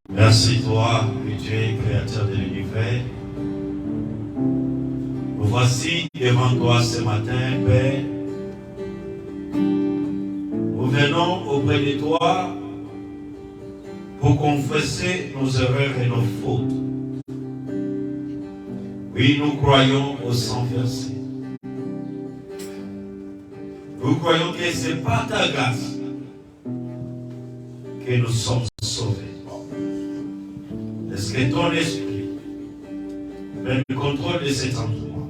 Merci toi, Dieu, créateur de l'univers. Nous voici devant toi ce matin, Père. Nous venons auprès de toi pour confesser nos erreurs et nos fautes. Oui, nous croyons au sang versé. Nous croyons que ce n'est pas ta grâce que nous sommes sauvés. Est-ce que ton esprit prend le contrôle de cet endroit?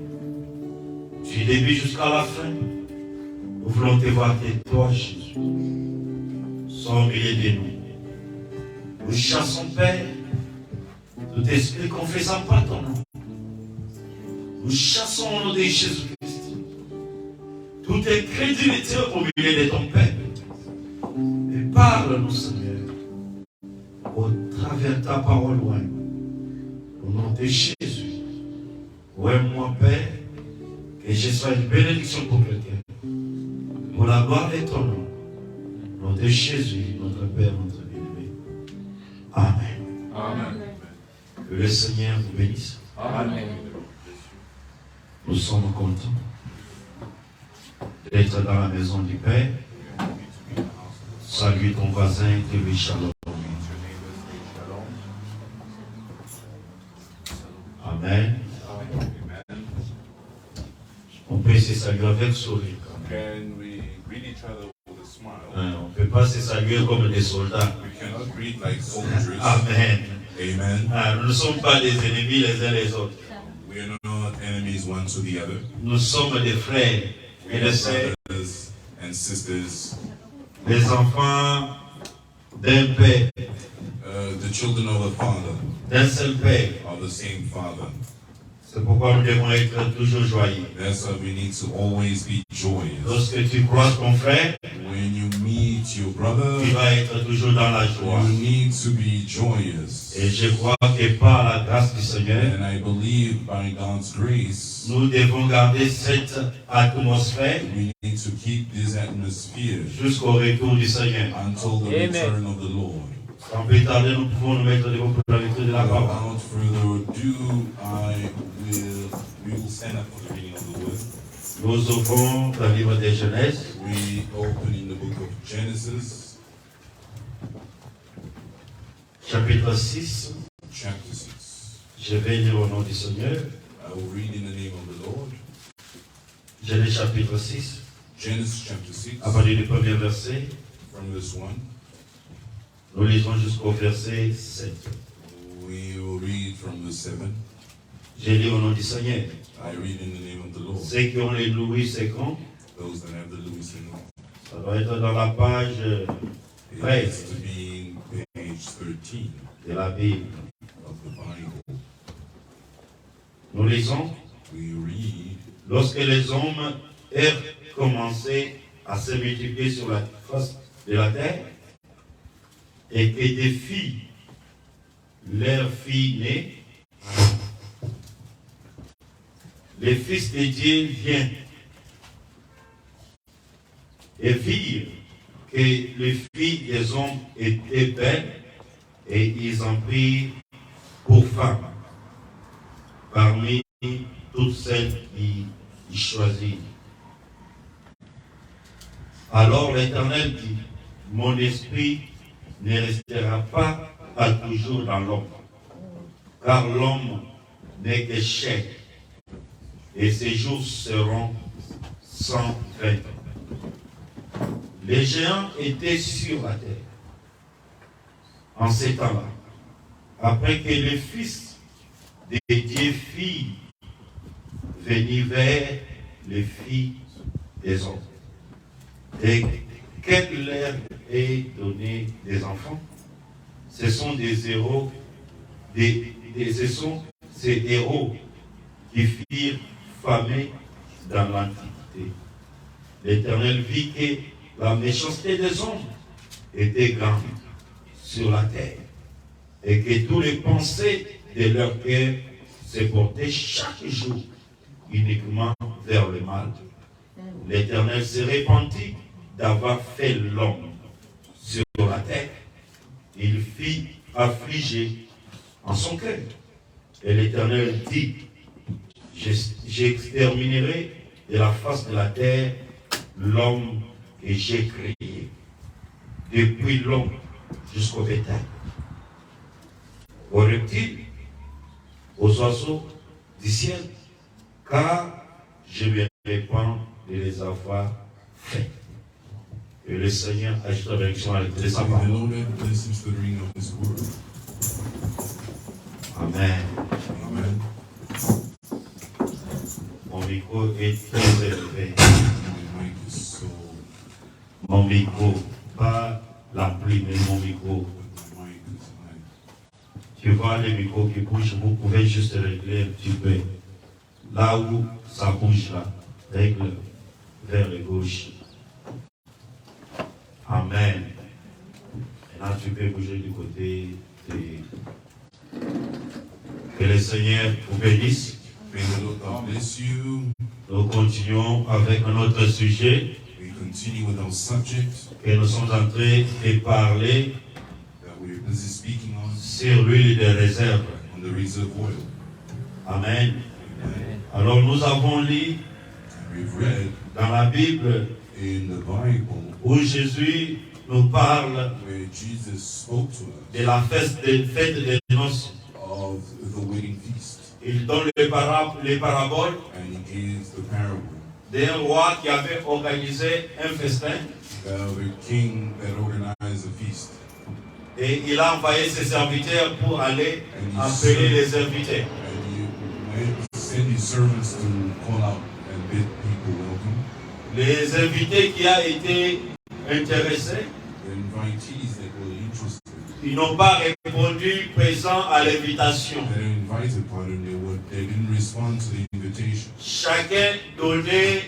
Du début jusqu'à la fin, nous voulons te voir que toi, Jésus, sois au milieu de nous. Nous chassons, Père, tout esprit confessant pas ton nom. Nous chassons au nom de Jésus-Christ toute incrédulité au milieu de ton Père. Et parle-nous, Seigneur, au travers de ta parole, loin. Au nom de Jésus. Ouais, moi, Père, que je sois une bénédiction pour quelqu'un. Pour la gloire de ton nom. Au nom de Jésus, notre Père, notre bien-aimé. Amen. Amen. Que le Seigneur vous bénisse. Amen. Nous sommes contents d'être dans la maison du Père. Salue ton voisin, te lui shalom. Amen. On peut se saluer avec sourire. Can we greet each other with a smile? On ne peut pas se saluer comme des soldats. We cannot greet like soldiers. Amen. Amen. Nous ne sommes pas des ennemis les uns les autres. We are not enemies one to the other. Nous sommes des frères We et are des sœurs, brothers and sisters. les enfants d'un père, The children of the Father, d'un seul père. of the same Father. C'est pourquoi nous devons être toujours joyeux. That's why we need to always be joyous. Lorsque tu croises ton frère, When you meet your brother, tu vas être toujours dans la joie. you need to be joyous. Et je crois que par la grâce du Seigneur, And I believe by God's grace, nous devons garder cette atmosphère we need to keep this atmosphere jusqu'au retour du Seigneur. until the Amen. return of the Lord. Sans plus tarder, nous pouvons nous mettre devant pour la lecture de la parole. Without further ado, we will stand up for the reading of the word. Nous ouvrons le livre de Genèse, We open in the book of Genesis, chapitre 6. chapter 6. Je vais lire au nom du Seigneur. I will read in the name of the Lord. Genèse chapitre 6, Genesis chapter 6, à partir du premier verset. from verse 1. Nous lisons jusqu'au verset 7. We will read from verse 7. Je lis au nom du Seigneur. I read in the name of the Lord. Ceux qui ont les Louis II, Those that have the Louis Vuitton. ça doit être dans la page It 13 has to be in page 13 de la Bible. of the Bible. Nous lisons. We read, Lorsque les hommes eurent commencé à se multiplier sur la face de la terre, et que des filles, leurs filles nées, les fils de Dieu viennent et virent que les filles des hommes étaient belles, et ils en prirent pour femmes parmi toutes celles qui choisirent. Alors l'Éternel dit, mon esprit ne restera pas à toujours dans l'homme, car l'homme n'est que chair, et ses jours seront 120 ans. Les géants étaient sur la terre en ces temps-là, après que les fils des dieux filles venir vers les filles des hommes, et qu'elle leur ait donné des enfants. Ce sont des héros, ce sont ces héros qui firent famer dans l'Antiquité. L'Éternel vit que la méchanceté des hommes était grande sur la terre, et que tous les pensées de leur cœur se portaient chaque jour uniquement vers le mal. L'Éternel se repentit d'avoir fait l'homme sur la terre. Il fit affliger en son cœur. Et l'Éternel dit, j'exterminerai de la face de la terre l'homme que j'ai créé, depuis l'homme jusqu'au bétail, aux reptiles, aux oiseaux du ciel, car je me répands de les avoir faits. Et le Seigneur ajoute avec son de sa parole. Amen. Amen. Mon micro est très élevé. My mic is so, Mon micro, pas l'ampli, mais mon micro. but my mic is high. Tu vois les micros qui bougent, vous pouvez juste régler un petit peu. Là où ça bouge là, règle vers le gauche. Amen. Là, tu peux bouger du côté de... Que le Seigneur vous bénisse. May the Lord God bless you. Nous continuons avec un autre sujet We continue with our subject que nous sommes en train de parler that we're busy speaking on sur l'huile de réserve. the reserve oil. Amen. Amen. Alors nous avons lu And we've read dans la Bible in the Bible où Jésus nous parle where Jesus spoke to us de la fête des noces. of the wedding feast. Il donne les paraboles And he gives the parable d'un roi qui avait organisé un festin of a king that organized a feast. et il a envoyé ses serviteurs pour aller appeler les invités. And he went to send his servants to call out and bid people welcome. Les invités qui ont été intéressés, The invitees that were interested, ils n'ont pas répondu présent à l'invitation. that are invited, pardon, they didn't respond to the invitation. Chacun donnait,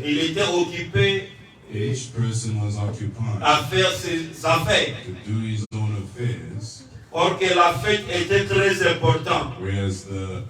il était occupé Each person was occupied à faire ses affaires. to do his own affairs, Or que la fête était très importante. whereas the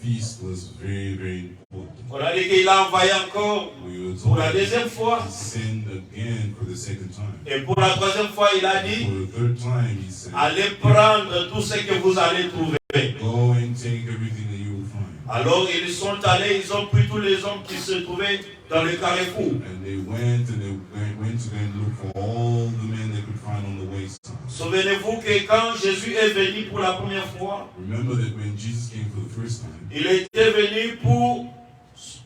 feast was very, very important. On a dit qu'il a envoyé encore We were pour told la deuxième fois. to send again for the second time. Et pour la troisième fois, il a dit, For the third time, he said, allez prendre tout ce que vous allez trouver. go and take everything that you will find. Alors ils sont allés, ils ont pris tous les hommes qui se trouvaient dans le carrefour. And they went to go and look for all the men they could find on the wayside. Souvenez-vous que quand Jésus est venu pour la première fois, Remember that when Jesus came for the first time, il était venu pour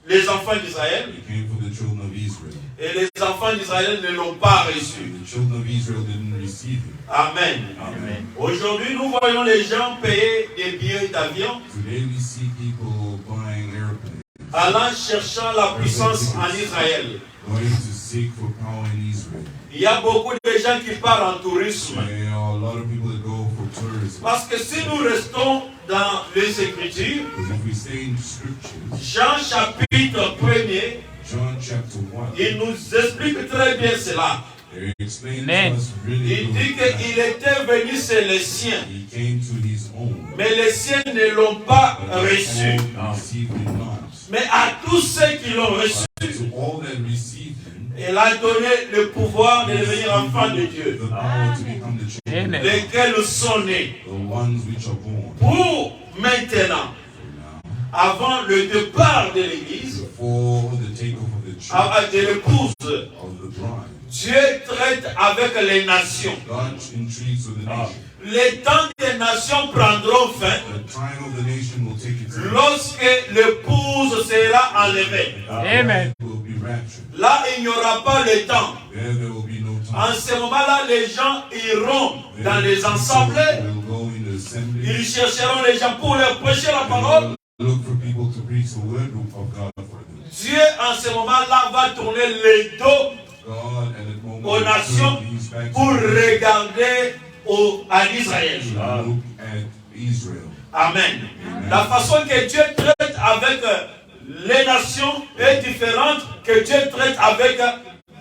les enfants d'Israël. he came for the children of Israel. Et les enfants d'Israël ne l'ont pas reçu. And the children of Israel didn't receive him. Amen. Amen. Aujourd'hui, nous voyons les gens payer des billets d'avion, Today we see people buying airplanes, allant cherchant la puissance en Israël. going to seek for power in Israel. Il y a beaucoup de gens qui partent en tourisme. There are a lot of people that go for tourism. Parce que si nous restons dans les Écritures, Because if we stay in scriptures, Jean chapitre 1er, John chapter 1, il nous explique très bien cela. they explain Amen. to us really Il good dit that qu'il était venu chez les siens, he came to his own, mais les siens ne l'ont pas but his reçu. own received him not. Mais à tous ceux qui l'ont reçu, But to all that received him, il a donné le pouvoir de devenir enfant de Dieu, the power to become the children, Amen. lesquels sont nés. the ones which are born. Pour maintenant, Now, avant le départ de l'Église, before the takeoff of the church, de l'épouse traite avec les nations. God entreats with the nation. Les temps des nations prendront fin The time of the nation will take its end. lorsque l'épouse sera enlevée. Amen. Will be raptured. Là, il n'y aura pas le temps. There will be no En time. ce moment-là, les gens iront dans les assemblées. Will go in the assembly. Ils chercheront les gens pour leur prêcher la parole. Look for people to preach the word of God for them. Dieu, en ce moment-là, va tourner les dos God at that moment aux will nations turn his back pour to the regarder à Israël. to look at Israel. Amen. La façon que Dieu traite avec les nations est différente que Dieu traite avec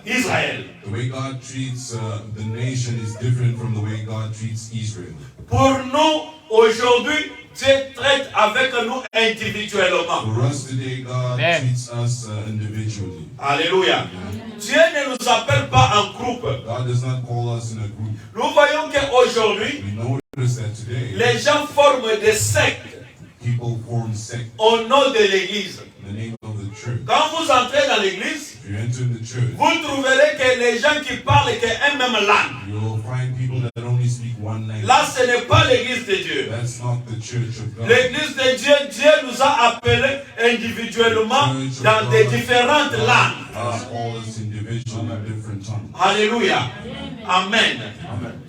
Israël. The way God treats the nation is different from the way God treats Israel. Pour nous, aujourd'hui, Dieu traite avec nous individuellement. For us today, God Amen. treats us individually. Alléluia. Dieu ne nous appelle pas en groupe. God does not call us in a group. Nous voyons qu'aujourd'hui, We notice that today, les gens forment des sectes people form sects au nom de l'Église. in the name of the church. Quand vous entrez dans l'Église, If you enter the church, vous trouverez que les gens qui parlent qu'une même langue. you'll find people that only speak one language. Là, ce n'est pas l'Église de Dieu. That's not the church of God. L'Église de Dieu, Dieu nous a appelés individuellement dans des différentes langues. Has called us individually in different tongues. Alléluia. Amen.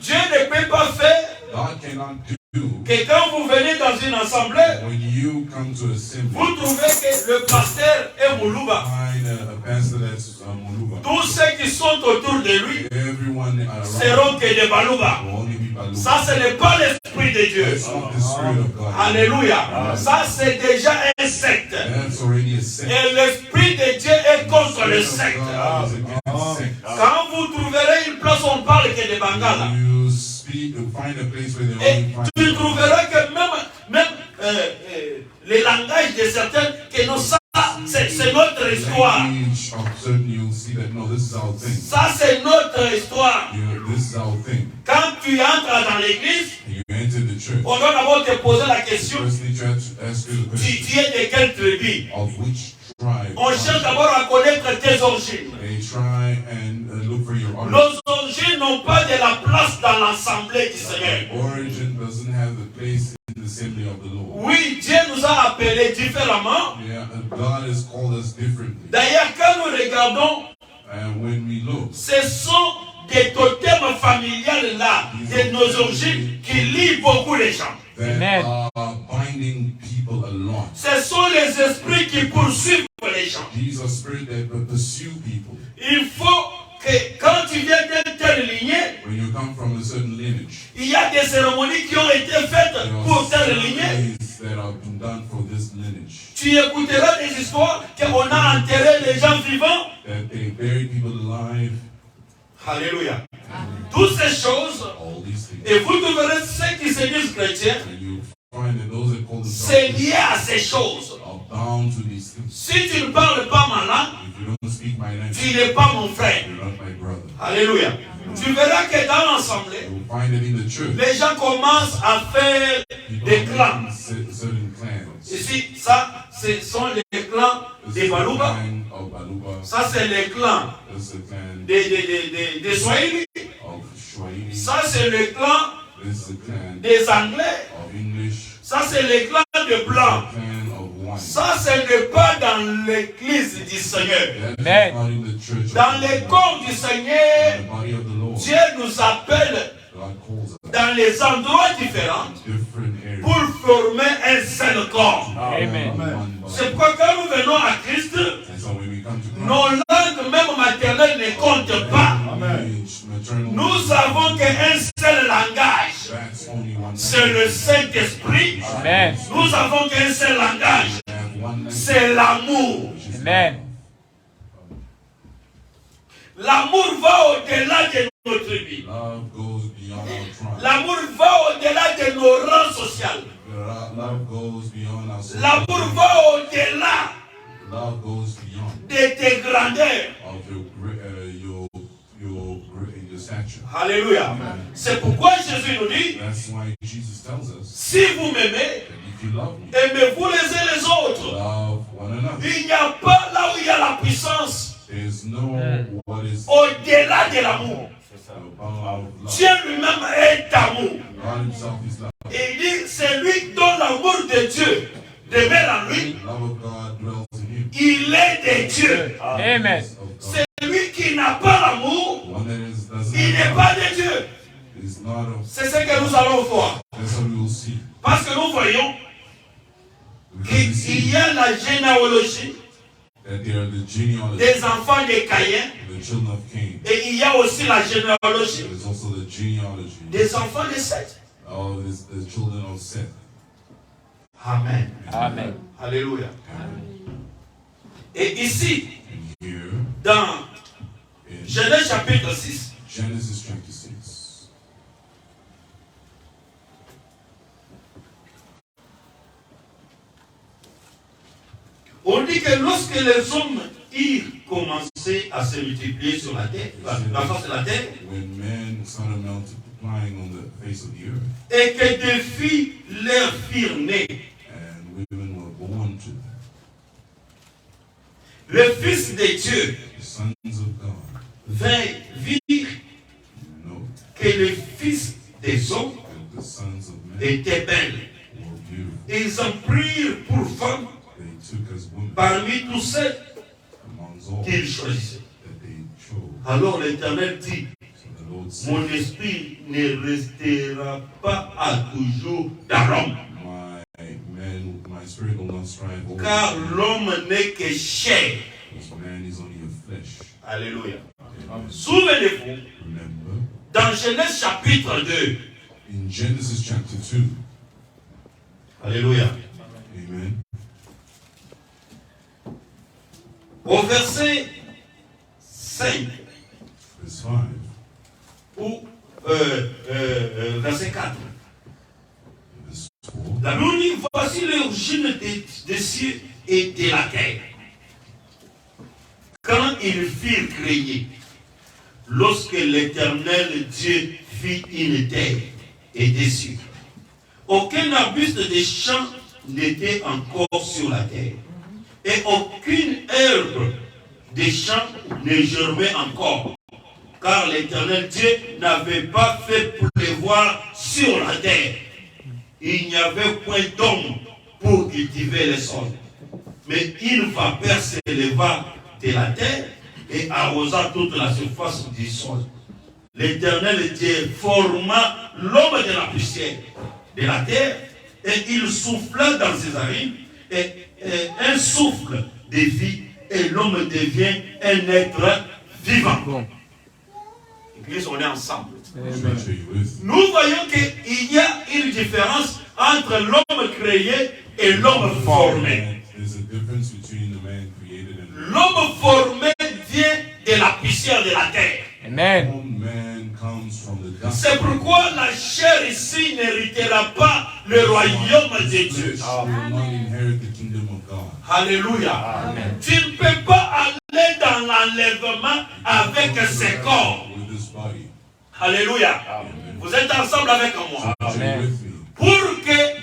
Dieu ne peut pas faire God cannot do que quand vous venez dans une assemblée, when you come to assembly. vous trouvez que le pasteur est Moulouba. Find a pastor that's Muluba. Tous ceux qui sont autour de lui Everyone around seront que des Balouba. will only be Baluba. Ça, ce n'est pas l'Esprit de Dieu. That's not the spirit of God. Alléluia. Ça, c'est déjà un secte. That's already a sect. Et l'Esprit de Dieu est contre le The secte. God is against sects. Quand vous trouverez une place où on parle que des Bangala, You speak, you find a place where they et only find. tu trouveras que même les langages de certains, que non, ça, c'est notre histoire. Language of certain, you'll see that no, this is our thing. Ça, c'est notre histoire. This is our thing. Quand tu entres dans l'église, You enter the church. on doit d'abord te poser la question, First, they try to ask you the tu question es de quelle tribu? of which tribe. On cherche d'abord à connaître tes origines. They try and look for your origin. Nos origines n'ont pas de la place dans l'assemblée du Seigneur. Origin doesn't have the place in the assembly of the Lord. Oui, Dieu nous a appelés différemment. Yeah, and God has called us differently. D'ailleurs, quand nous regardons, And when we look, ce sont des totems familiales là, de nos origines, qui lient beaucoup les gens. that Amen. are binding people along. Ce sont les esprits qui poursuivent les gens. These are spirits that pursue people. Il faut que quand tu viens d'une telle lignée, When you come from a certain lineage, il y a des cérémonies qui ont été faites there pour are telle lignée. ceremonies that have been done for this lineage. Tu écouteras des histoires qu'on a enterré les gens vivants. That they bury people alive, Alléluia. Toutes ces choses, all these things. et vous trouverez ceux qui se disent chrétiens, And you find that those that call c'est themselves lié à ces choses. are bound to these things. Si tu ne parles pas ma langue, If you don't speak my language, tu n'es pas mon frère. you're not my brother. Alléluia. Tu verras que dans l'assemblée, You will find it in the church. les gens commencent à faire des People clans. have certain clans. Ici, ça, ce sont les clans This des is the Balouba. clan of Baluba. Ça, c'est les clans This is the clan des Swahili. of Swahili. Ça, c'est le clan This is the clan des Anglais. of English. Ça, c'est le clan de The Blancs. clan of white. Ça, ce n'est pas dans l'église du Seigneur. That Amen. is not in the church. Dans of les God. corps du In Seigneur, the body of the Lord. Dieu nous appelle God calls us dans les endroits différents different areas. pour former un seul corps. Amen. One body. C'est pourquoi quand nous venons à Christ, And so when we come to nos langues même maternelles ne comptent pas. Christ, maternal, Nous avons qu'un seul langage. that's only one C'est le language. Saint-Esprit. Amen. Nous avons qu'un seul langage. We have one language, C'est l'amour. which is Amen. L'amour va au-delà de nos tribus. love goes beyond our tribe. L'amour va au-delà de nos rangs sociaux. Love goes beyond our social L'amour group. va au-delà Love goes beyond de tes grandeurs. of your stature. Alléluia. C'est pourquoi Jésus nous dit, That's why Jesus tells us si vous m'aimez, that if you love me, aimez-vous les uns les autres. love one another. Il n'y a pas là où il y a la puissance There's no what is au-delà de l'amour. power of love. Dieu lui-même est amour. God himself is love. Et il dit, c'est lui dont l'amour de Dieu demeure en lui. The love of God dwells in him. Il est de Dieu. Amen. C'est lui qui n'a pas l'amour. One that doesn't Il n'est have pas love de Dieu. is not of. C'est ce que nous allons voir. That's what we will see. Parce que nous voyons Because we qu'il see y a la généalogie that they are the genealogy des enfants de Caïn. of the children of Cain. Et il y a aussi la généalogie There's also the genealogy des enfants de Seth. of the children of Seth. Amen. Amen. Alléluia. Et ici, And here dans in Genèse chapitre 6, Genesis chapter 6, on dit que lorsque les hommes eurent commencé à se multiplier sur la terre, la face de la terre, when men started multiplying on the face of the earth, et que des filles leur firent nées, and women were born to them, le Fils de Dieu the sons of God, vit know que les fils des hommes that the sons of men étaient belles. were beautiful. Ils en prirent pour femmes They took as women parmi tous ceux amongst all qu'ils choisissaient. that they chose. Alors l'Éternel dit, So the Lord said, mon esprit ne restera pas à toujours dans l'homme, my spirit will not strive over car man, l'homme n'est que chair. because man is only a flesh. Alléluia. Amen. Souvenez-vous, Remember, dans Genèse chapitre 2, in Genesis chapter 2, Alléluia, amen, au verset 5 verse 5, ou verset 4, verse 4, la Bible dit, voici l'origine des cieux et de la terre. Quand ils furent créés, lorsque l'Éternel Dieu fit une terre et des cieux, aucun arbuste des champs n'était encore sur la terre, et aucune herbe des champs ne germait encore, car l'Éternel Dieu n'avait pas fait pleuvoir sur la terre. Il n'y avait point d'homme pour cultiver les sols. Mais une vapeur s'éleva de la terre et arrosa toute la surface du sol. L'Éternel Dieu forma l'homme de la poussière de la terre et il souffla dans ses narines et un souffle de vie et l'homme devient un être vivant. Bon. Église, on est ensemble. Church, are you with? Nous voyons qu'il y a une différence entre l'homme créé et l'homme formé. There's a difference between the man created and the L'homme formé vient de la poussière de la terre. Amen. All man comes from the dust. C'est pourquoi la chair ici n'héritera pas le royaume de Dieu. Flesh will not inherit the kingdom of God. Alléluia. Tu ne peux pas aller dans l'enlèvement avec ce corps. With this body. Alléluia. Vous êtes ensemble avec moi. Church, are you with me? Pour que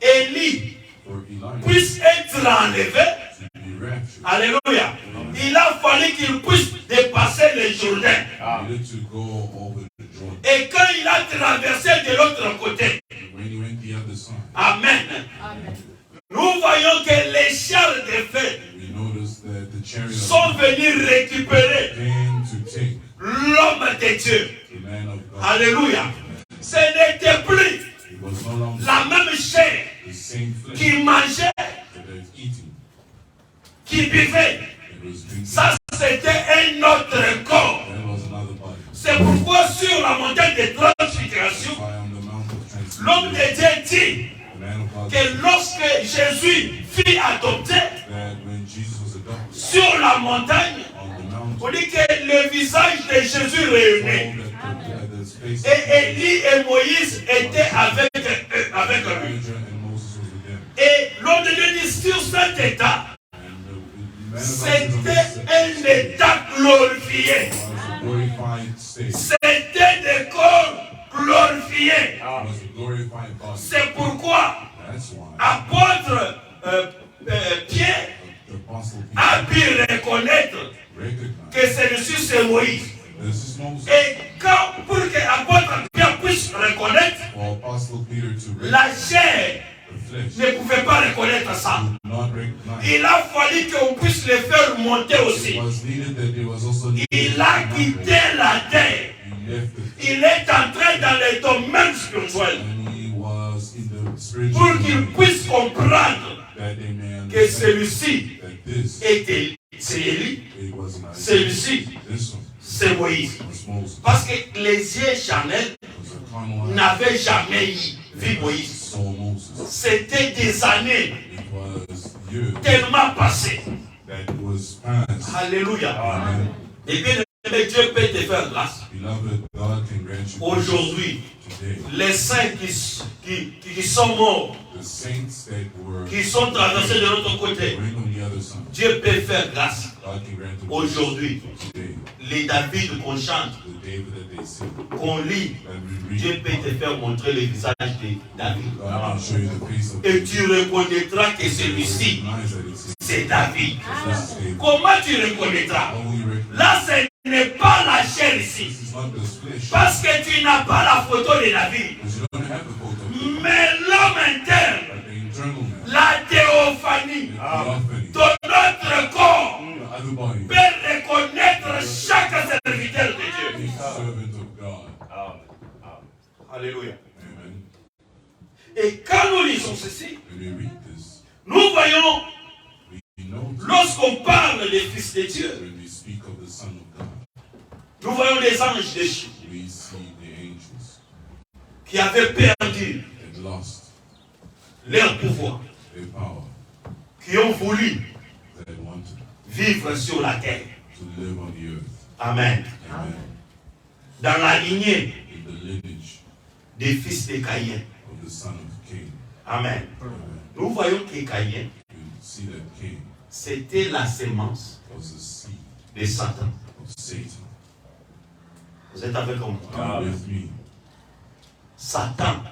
Élie For Elijah puisse être enlevé, to be raptured, alléluia, il a fallu qu'il puisse dépasser le Jourdain. he needed to go over the Jordan. Et quand il a traversé de l'autre côté, When he went the other side, amen, nous voyons que les chars de feu we noticed that the chariot sont venus récupérer came to take l'homme de Dieu. the man of God. Alléluia. Ce n'était plus It was no longer la même chair the same flesh qui mangeait, that had eaten. qui buvait. It was drinking. Ça, c'était un autre corps. That was another body. C'est pourquoi sur la montagne de transfiguration, Fire on the mount of l'homme transfiguration. de Dieu dit The man of God que lorsque Jésus fut adopté that when Jesus was adopted sur la montagne, on the mountain, on dit que le visage de Jésus réuni. that the space Et Élie et Moïse étaient avec lui. Elijah and Moses was with them. Et l'homme de Dieu dit sur cet état, And the man of God c'était un état glorifié. was a glorified state. C'était des corps glorifiés. It was a glorified body. C'est pourquoi That's why apôtre Pierre the apostle a Peter pu reconnaître recognized que celui-ci c'est Moïse. this is Moses. Et pour que l'apôtre Pierre puisse reconnaître, for Apostle Peter to la recognize chair the flesh, ne pouvait pas reconnaître ça. did not recognize. Il a fallu qu'on puisse le faire monter It aussi. was needed that it was also needed. Il a quitté la terre. He left the Il est entré dans les domaines spirituels and he was in the spiritual pour qu'il realm, puisse comprendre that they may que understand celui-ci that this était, c'est Élie, it was not celui-ci, this one c'est Moïse. was Moses. Parce que les yeux charnels It was a carnal eye n'avaient jamais vu that Moïse. saw Moses. C'était des années It was years tellement passées. that was past. Alléluia. Amen. Et bien aimé, Dieu peut te faire grâce. Beloved, God can grant you Aujourd'hui, today. les saints qui sont morts, The saints that were qui sont traversés de l'autre côté, going on the other side, Dieu peut faire grâce. God can grant you Aujourd'hui, today. les David qu'on chante, The David that they see, qu'on lit, that we Dieu read, peut te faire montrer le visage de David. God can show you the face of Et David. tu reconnaîtras que celui-ci, Recognize that it's c'est David. this is David. Comment tu reconnaîtras? How will you recognize? Là, ce n'est pas la chair ici. This is not the flesh. Parce que tu n'as pas la photo de David. Because you don't have the photo. Mais l'homme interne, But the internal man, la théophanie the theophany, de notre corps the other body, peut reconnaître chaque serviteur de Dieu. the servant of God. Alléluia. Amen. Et quand nous lisons ceci, When we read this, nous voyons, we know lorsqu'on parle des fils de Dieu, when we speak of the Son of God, nous voyons des anges déchus we see the angels qui avaient perdu that lost leur pouvoir, their power, qui ont voulu that wanted vivre sur la terre. to live on the earth. Amen. Amen. Dans la lignée In the lineage des fils de Caïn. of the son of Cain. Amen. Amen. Nous voyons que Caïn, We see that Cain c'était la sémence was the seed de Satan. of Satan. Vous êtes avec moi? Are you with me? Satan,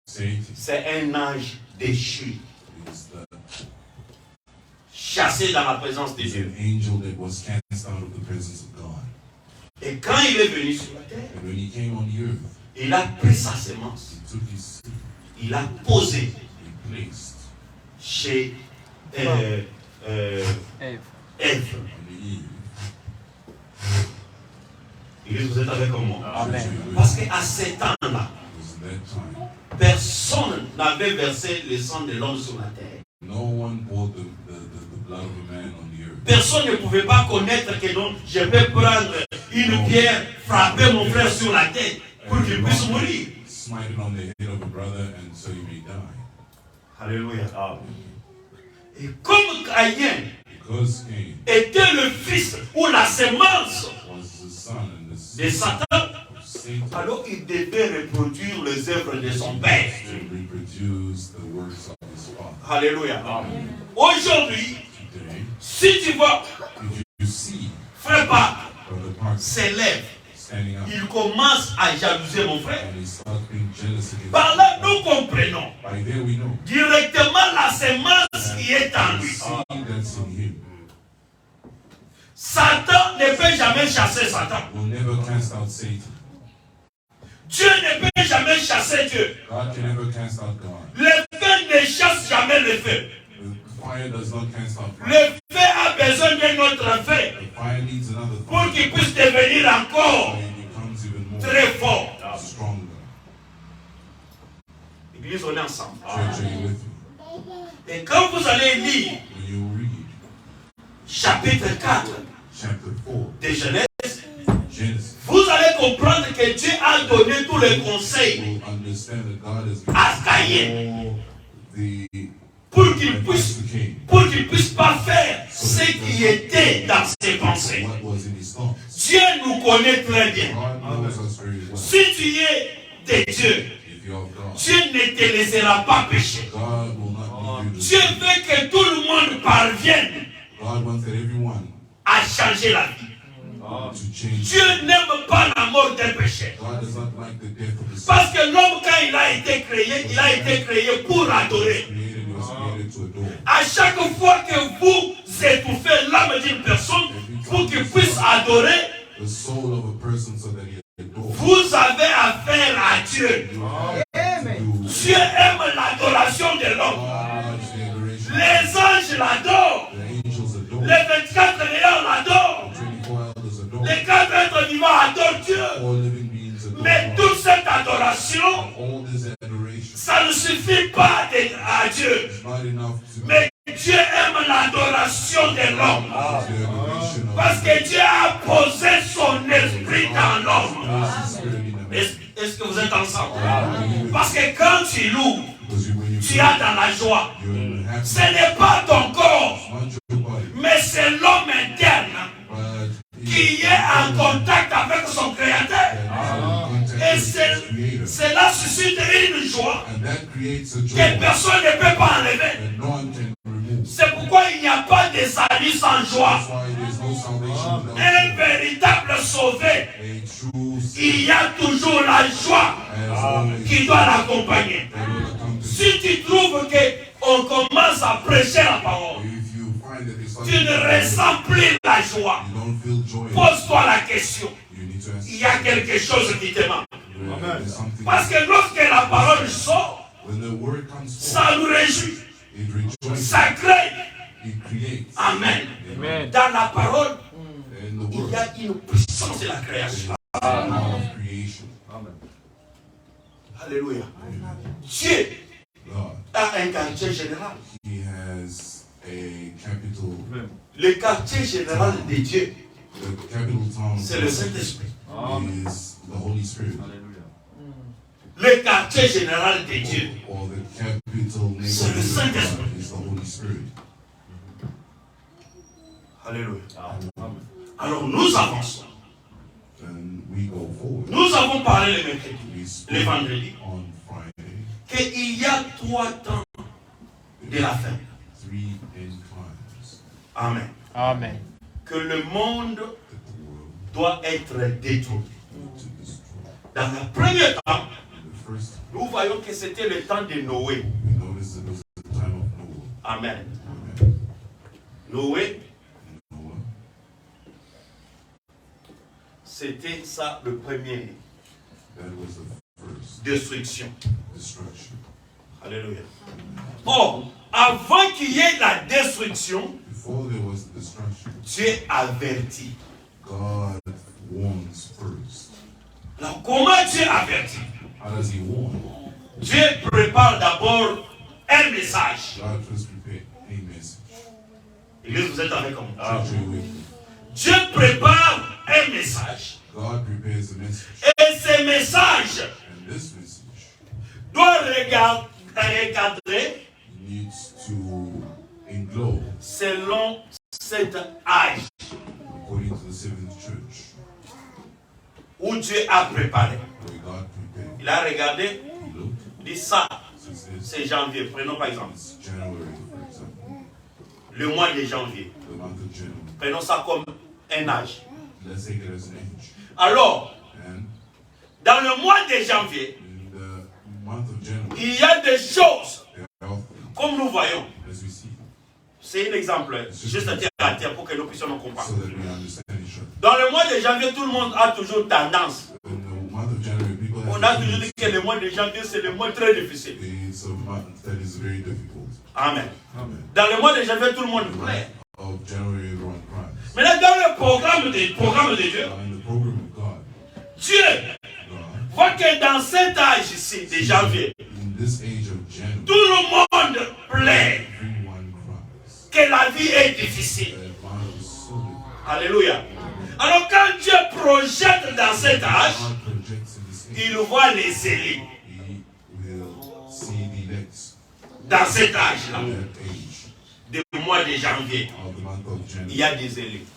Satan c'est un ange déchu, is chassé dans la présence de Dieu. an angel that was cast out of the presence of God. Et quand il est venu sur la terre, And when he came on the earth, il a pris sa sémence, he took his seed, il a posé he placed chez Ève. Ève. on the Eve. Église, vous êtes avec moi? Amen. Parce qu'à ce temps-là, Was that time. personne n'avait versé le sang de l'homme sur la terre. No one poured the blood of a man on the earth. Personne ne pouvait pas connaître que donc je vais prendre une pierre, frapper mon frère sur la tête pour qu'il puisse mourir. Smite it on the head of a brother and so he may die. Alléluia. Et comme Caïn Because Cain était le fils ou la sémence was the son and the de seed Satan, of Satan, alors il devait reproduire les œuvres de son père. to reproduce the works of his father. Alléluia. Aujourd'hui, Today, si tu vois, if you see frère Park Brother Parker s'élève, standing up il commence à jalouser mon frère. and he starts being jealous against Par him, là, nous comprenons by there we know directement la sémence qui est en the lui. seed that's in him Satan ne peut jamais chasser Satan. will never cast out Satan. Dieu ne peut jamais chasser Dieu. God can never cast out God. Le feu ne chasse jamais le feu. The fire does not cast out fire. Le feu a besoin d'un autre feu The fire needs another pour fire. qu'il puisse devenir encore And it becomes even more très fort. stronger. Église, on est ensemble. Church, are you with me? Et quand vous allez lire When you read chapitre 4 chapter 4, de Genèse, Genesis, vous allez comprendre que Dieu a donné tous les conseils you will understand that God has à Caïn given all the pour qu'il advice puisse, to Cain. pour qu'il puisse pas faire ce qui était dans ses pensées. What was in his thoughts. Dieu nous connaît très bien. God knows us very well. Si tu es de Dieu, If you're of God, Dieu ne te laissera pas pécher. God will not leave you Dieu to veut que tout le monde parvienne God wants that everyone à changer la vie. to change. Dieu n'aime pas la mort d'un péché. God does not like the death of the sin. Parce que l'homme, quand il a été créé pour adorer. Created, he was created to adore. À chaque fois que vous étouffez l'âme d'une personne pour qu'il puisse adorer, The soul of a person so that he adore. all living beings adore Mais God. toute cette adoration, All this adoration ça ne suffit pas à Dieu. is not enough to Mais Dieu aime l'adoration de l'homme. the adoration of Parce que Dieu a posé son esprit dans l'homme. God's spirit in a man. Est-ce que vous êtes ensemble? Parce que quand tu loues, Because when you tu as dans la joie. you're happy, Ce n'est pas ton corps, not your body, mais c'est l'homme interne but qui est en contact avec son Créateur. Et cela suscite une joie and that creates a que joy personne ne peut pas enlever. that no one can remove. C'est pourquoi il n'y a pas de salut sans joie. That's why there's no salvation without Un joy. véritable sauvé, A true il y a toujours la joie has always qui doit l'accompagner. that will accompany. Si tu trouves qu'on commence à prêcher la parole, If you find that it's tu ne ressens plus la joie, you don't feel joy, pose-toi la question. you need to ask. Il y a quelque chose qui te manque. There's something. Parce que lorsque la parole sort, When the word comes forth, ça nous réjouit, it rejoices, ça crée. it creates. Amen. Amen. Dans la parole, And the il word y a une puissance de la création. is the power of creation. Alléluia. Dieu God, a un quartier général. He has a capital. Le quartier général de Dieu, The capital town c'est le Saint-Esprit. is the Holy Spirit. Le quartier général de Dieu, Or the capital C'est le neighborhood of Saint-Esprit. God is the Holy Spirit. Alléluia. Alors nous avançons. And we go forward. Nous avons parlé le mercredi, We le spoke vendredi, on Friday, qu'il y a 3 temps de la fin. 3 end times. Amen. Amen. Que le monde That the world doit être détruit. to destroy. Dans le premier temps, In the first, nous voyons que c'était le temps de Noé. we noticed that it was the time of Noah. Amen. Amen. Noé, Noah, c'était ça le premier. that was the first Destruction. destruction. Alléluia. Or, avant qu'il y ait la destruction, Before there was the destruction, Dieu avertit. God warns first. Alors, comment Dieu avertit? How does He warn? Dieu prépare d'abord un message. God first prepared a message. Église, vous êtes avec moi. Church, are you with me? Dieu prépare un message. God prepares a message. Et ce message And this message doit recadrer needs to englobe selon cet âge according to the seventh church où Dieu a préparé. where God prepared. Il a regardé, He looked, dit ça, since this c'est janvier. Prenons par exemple is January, for example, le mois de janvier. the month of January. Prenons ça comme un âge. Let's take it as an age. Alors, And dans le mois de janvier, in the month of January, il y a des choses, there are, comme nous voyons. as we see, C'est un exemple, juste à terre à terre pour que nous puissions nous so comprendre. that we understand each other. Dans le mois de janvier, tout le monde a toujours tendance. In the month of January, people On have a toujours dit que le mois de janvier, c'est le mois très difficile. it's a month that is very difficult. Amen. Amen. Dans le mois de janvier, tout le monde The plaît. month of January, everyone cries. Maintenant, dans le programme de Dieu, In the program of God, Dieu God, voit que dans cet âge ici, de janvier, in this age of January, tout le monde plaît everyone cries. que la vie est difficile. That life is so difficult. Alléluia. Alors quand Dieu projette dans cet âge, God projects in this age. il voit les élites He will see the next dans cet âge-là, that age du mois de janvier. of the month of January. Il y a des élites.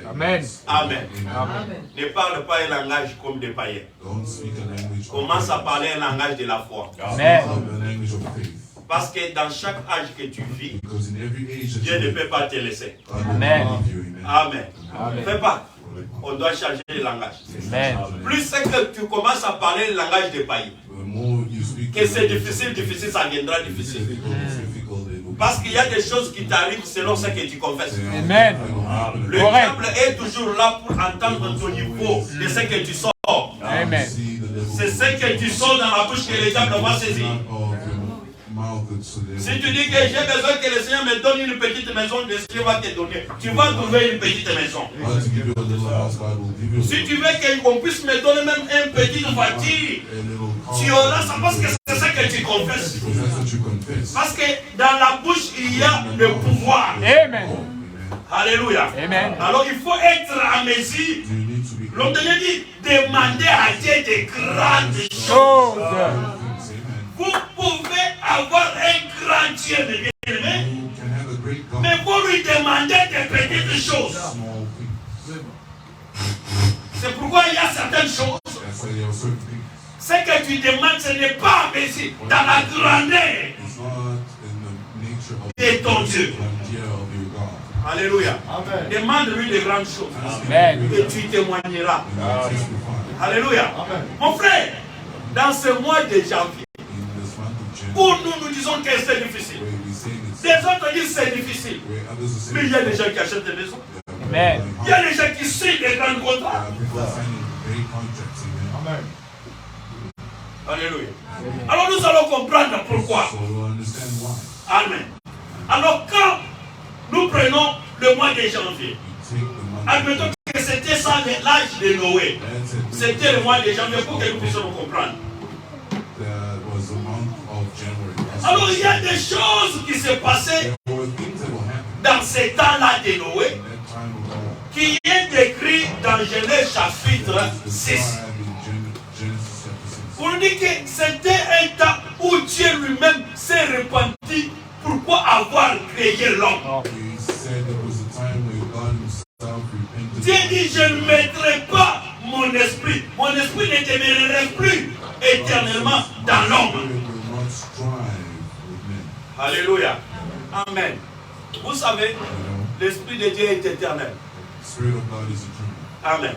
Amen. Amen. Amen. Ne parle pas un langage comme des païens. Don't speak a language of Commence à faith. parler un langage de la foi. Amen. Speak a language of faith. Parce que dans chaque âge que tu vis, Because in every age that Dieu ne you peut pas te laisser. God will Amen. not leave you. Amen. Amen. Fais pas. On doit changer le langage. Amen. Plus c'est que tu commences à parler le langage des païens, The more you speak que c'est the difficile, difficile, ça viendra it's difficile. difficult, it's difficult, it will be Parce qu'il y a des choses qui t'arrivent selon ce que tu confesses. Amen. Le Correct. diable est toujours là pour entendre ton niveau de ce que tu sors. Amen. C'est ce que tu sors dans la bouche que le diable va saisir. mouth so they Si will tu dis que j'ai besoin que le Seigneur me donne une petite maison, le Seigneur va te donner. Tu vas trouver une petite maison. God to give you a little house, God will give you a Si little, tu veux qu'on puisse me donner même une petite voiture, a little tu auras ça parce que c'est ça que tu confesses. because that's what you confess. Parce que dans la bouche, il y a le pouvoir. Amen. Alléluia. Amen. Alors il faut être à mesure. You need to be L'homme de Dieu dit, demandez à Dieu de grandes choses. Chose. Amen. Vous pouvez avoir un grand Dieu de bien-aimé, You can have a great God, mais vous lui demandez des petites choses. small things. C'est pourquoi il y a certaines choses. That's why there are certain things. Ce que tu demandes, ce n'est pas à mesure, dans la grandeur It's not in the nature of de ton Dieu. the idea of your God. Alléluia. Demande-lui de grandes choses. Amen. Et tu témoigneras. And you testify. Alléluia. Mon frère, dans ce mois de janvier, In this month of January, où nous disons que c'est difficile, where we say it's des autres disent que c'est difficile. where others are Mais saying il y a des gens qui achètent des maisons. Amen. Il y a des gens qui signent des grands contrats. people are signing great contracts, amen. Alléluia. Alors nous allons comprendre pourquoi. So we'll understand why. Amen. Alors quand nous prenons le mois de janvier, You take the month. admettons que c'était ça l'âge de Noé. That's it. C'était le mois de janvier pour que nous puissions nous comprendre. That was the month of January. That's Alors what il y a des choses qui se passaient there were things that will happen dans ces temps-là de Noé in that time of all. qui est décrit dans Genèse chapitre It's 6. described in Genesis chapter 6. On nous dit que c'était un temps où Dieu lui-même s'est repenti. Pourquoi avoir créé l'homme? He said there was a time where God himself repented. Dieu dit, je ne mettrai pas mon esprit. Mon esprit ne demeurerait plus éternellement dans l'homme. Spirit will not strive with men. Alléluia. Amen. Vous savez, You know, l'esprit de Dieu est éternel. the Spirit of God is eternal. Amen.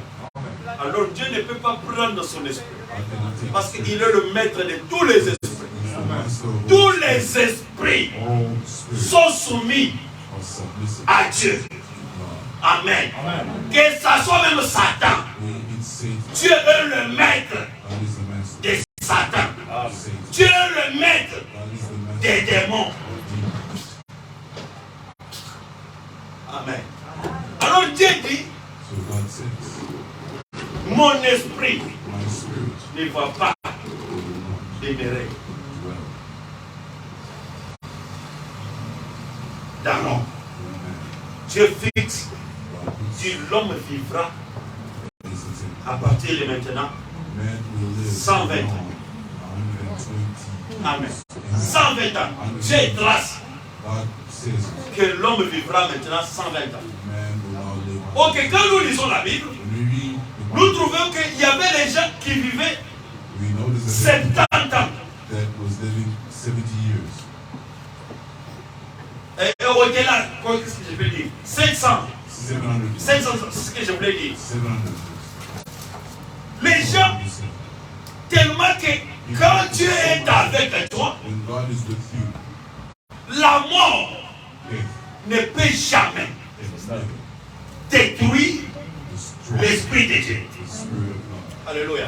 Alors Dieu ne peut pas prendre son esprit. I cannot take Parce the qu'il Spirit. est le maître de tous les esprits. He's the master of Tous all les spirits. esprits All spirits sont soumis are submissive à Dieu. to God. Amen. Que ça soit même Satan. It's Satan. Dieu est le maître God is the master de Satan. of Satan. Dieu est le maître God is the master des démons. of demons. Amen. Alors Dieu dit, So God says, mon esprit my spirit ne va pas will not demeurer dwell dans l'homme. in man. Dieu fixe, God puts dit l'homme vivra places in him. à partir de maintenant. Man will live 120 beyond ans. 120 Amen. years. 120 ans. Dieu trace God says que l'homme vivra maintenant 120 ans. man will now live. Ok, quand nous lisons la Bible, When we read the nous Bible, trouvons qu'il y avait des gens qui vivaient we notice that 70 ans. that was living 70 years. Et au-delà, qu'est-ce que je peux dire? 500. 700 500, c'est ce que je voulais dire. 700 Les gens, tellement que quand Dieu est avec toi, When God is with you, la mort death ne peut jamais is never détruire destroy l'Esprit de Dieu. the Spirit of God. Alléluia.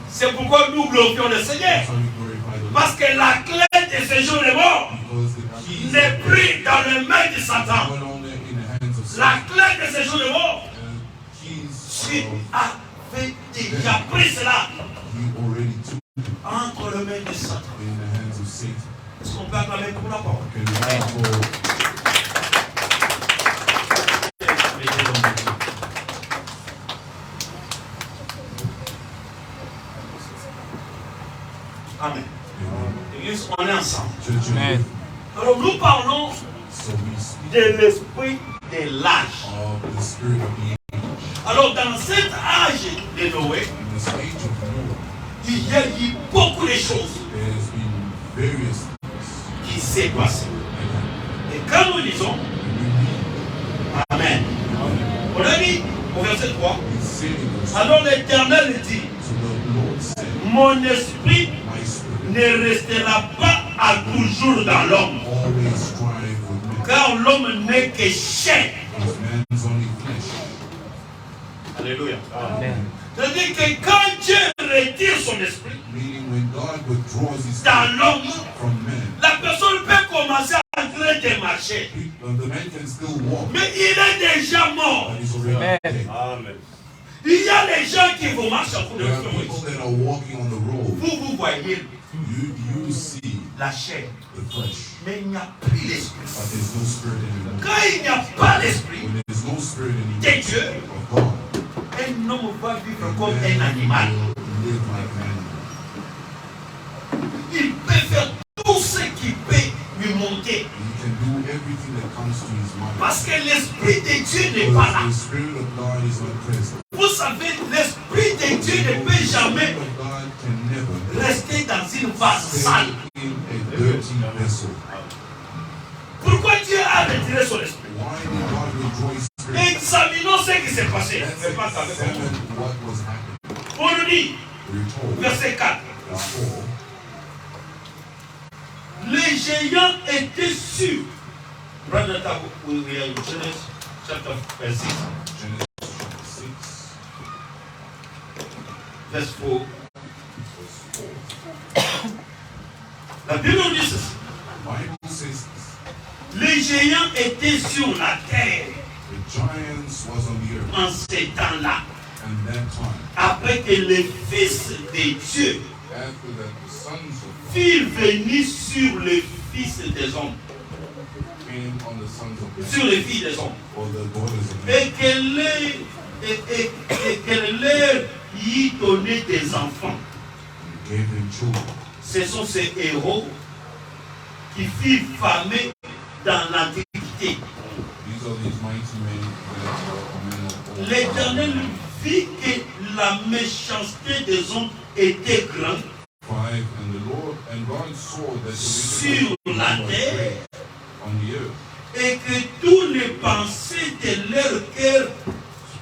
C'est pourquoi nous glorifions le Seigneur. So we glorify the Lord Parce que la clé de ce jour de mort because the keys n'est prise dans les mains de are Satan. not only in the hands of La Satan, clé de ce jour de mort, keys tu are avais déjà pris cela he already took entre les mains de Satan. in the hands of Satan. Est-ce qu'on peut acclamer pour la parole? Can we pray for Amen. Église, on est ensemble. church Amen. Alors nous parlons so we speak de l'esprit de l'âge. of the spirit of the age. Alors dans cet âge de Noé, In this age of Noah, il y a eu beaucoup de choses there's been various things qui s'est passé. that happened. Et quand nous lisons, And we Amen. read, On a dit au verset 3, he said in verse alors l'Éternel dit, so the Lord said, mon esprit my spirit ne restera pas à toujours dans l'homme, always strive with me, car l'homme n'est que chair. because man's only flesh. Alléluia. Amen. C'est-à-dire que quand Dieu retire son esprit Meaning when God withdraws his dans spirit l'homme, from man, la personne peut commencer à entrer de marcher. the man can still walk, Mais il est déjà mort. but he's already Amen. dead. Amen. Il y a des gens qui vont marcher en cours de There are people that are walking on the road. vous voyez You see la chair, the flesh, mais il n'y a plus l'esprit. but there's no spirit anymore. Quand il n'y a pas l'esprit When there's no spirit de anymore Dieu, of God, un homme va vivre then comme un man animal. will live like an animal. Il peut faire tout ce qui peut lui monter. He can do everything that comes to his mind. Parce que l'esprit de Dieu n'est pas là. Because the spirit of God is not present. Vous savez, l'esprit de Dieu ne peut The jamais spirit of God can never rester dans une vase stay sale. in a dirty vessel. Pourquoi Dieu a retiré son esprit? Why did God withdraw his spirit? Examinons ce qui s'est passé. Let's C'est pas avec examine moi. what was happening. On nous dit, We're told, verset 4, therefore, les géants étaient sûrs. Brother Tabu, we are in Genesis chapter 6, Genesis chapter 6, verse 4. verse 4. La Bible nous dit ceci. Bible says this, Les géants étaient sur la terre the giants was on the earth, en ces temps-là. and that time, Après que les fils de Dieu after that, the sons of God firent venir sur les fils des hommes, came on the sons of man, sur les filles des hommes, or the daughters of et man, qu'elle leur y donnait des enfants. and gave them children. Ce sont ces héros qui furent famés dans l'Antiquité. These are these mighty men that were men of old. L'Éternel vit que la méchanceté des hommes était grande 5, and the Lord and God saw that the sur wickedness la was terre great on the earth, et que tous les pensées de leur cœur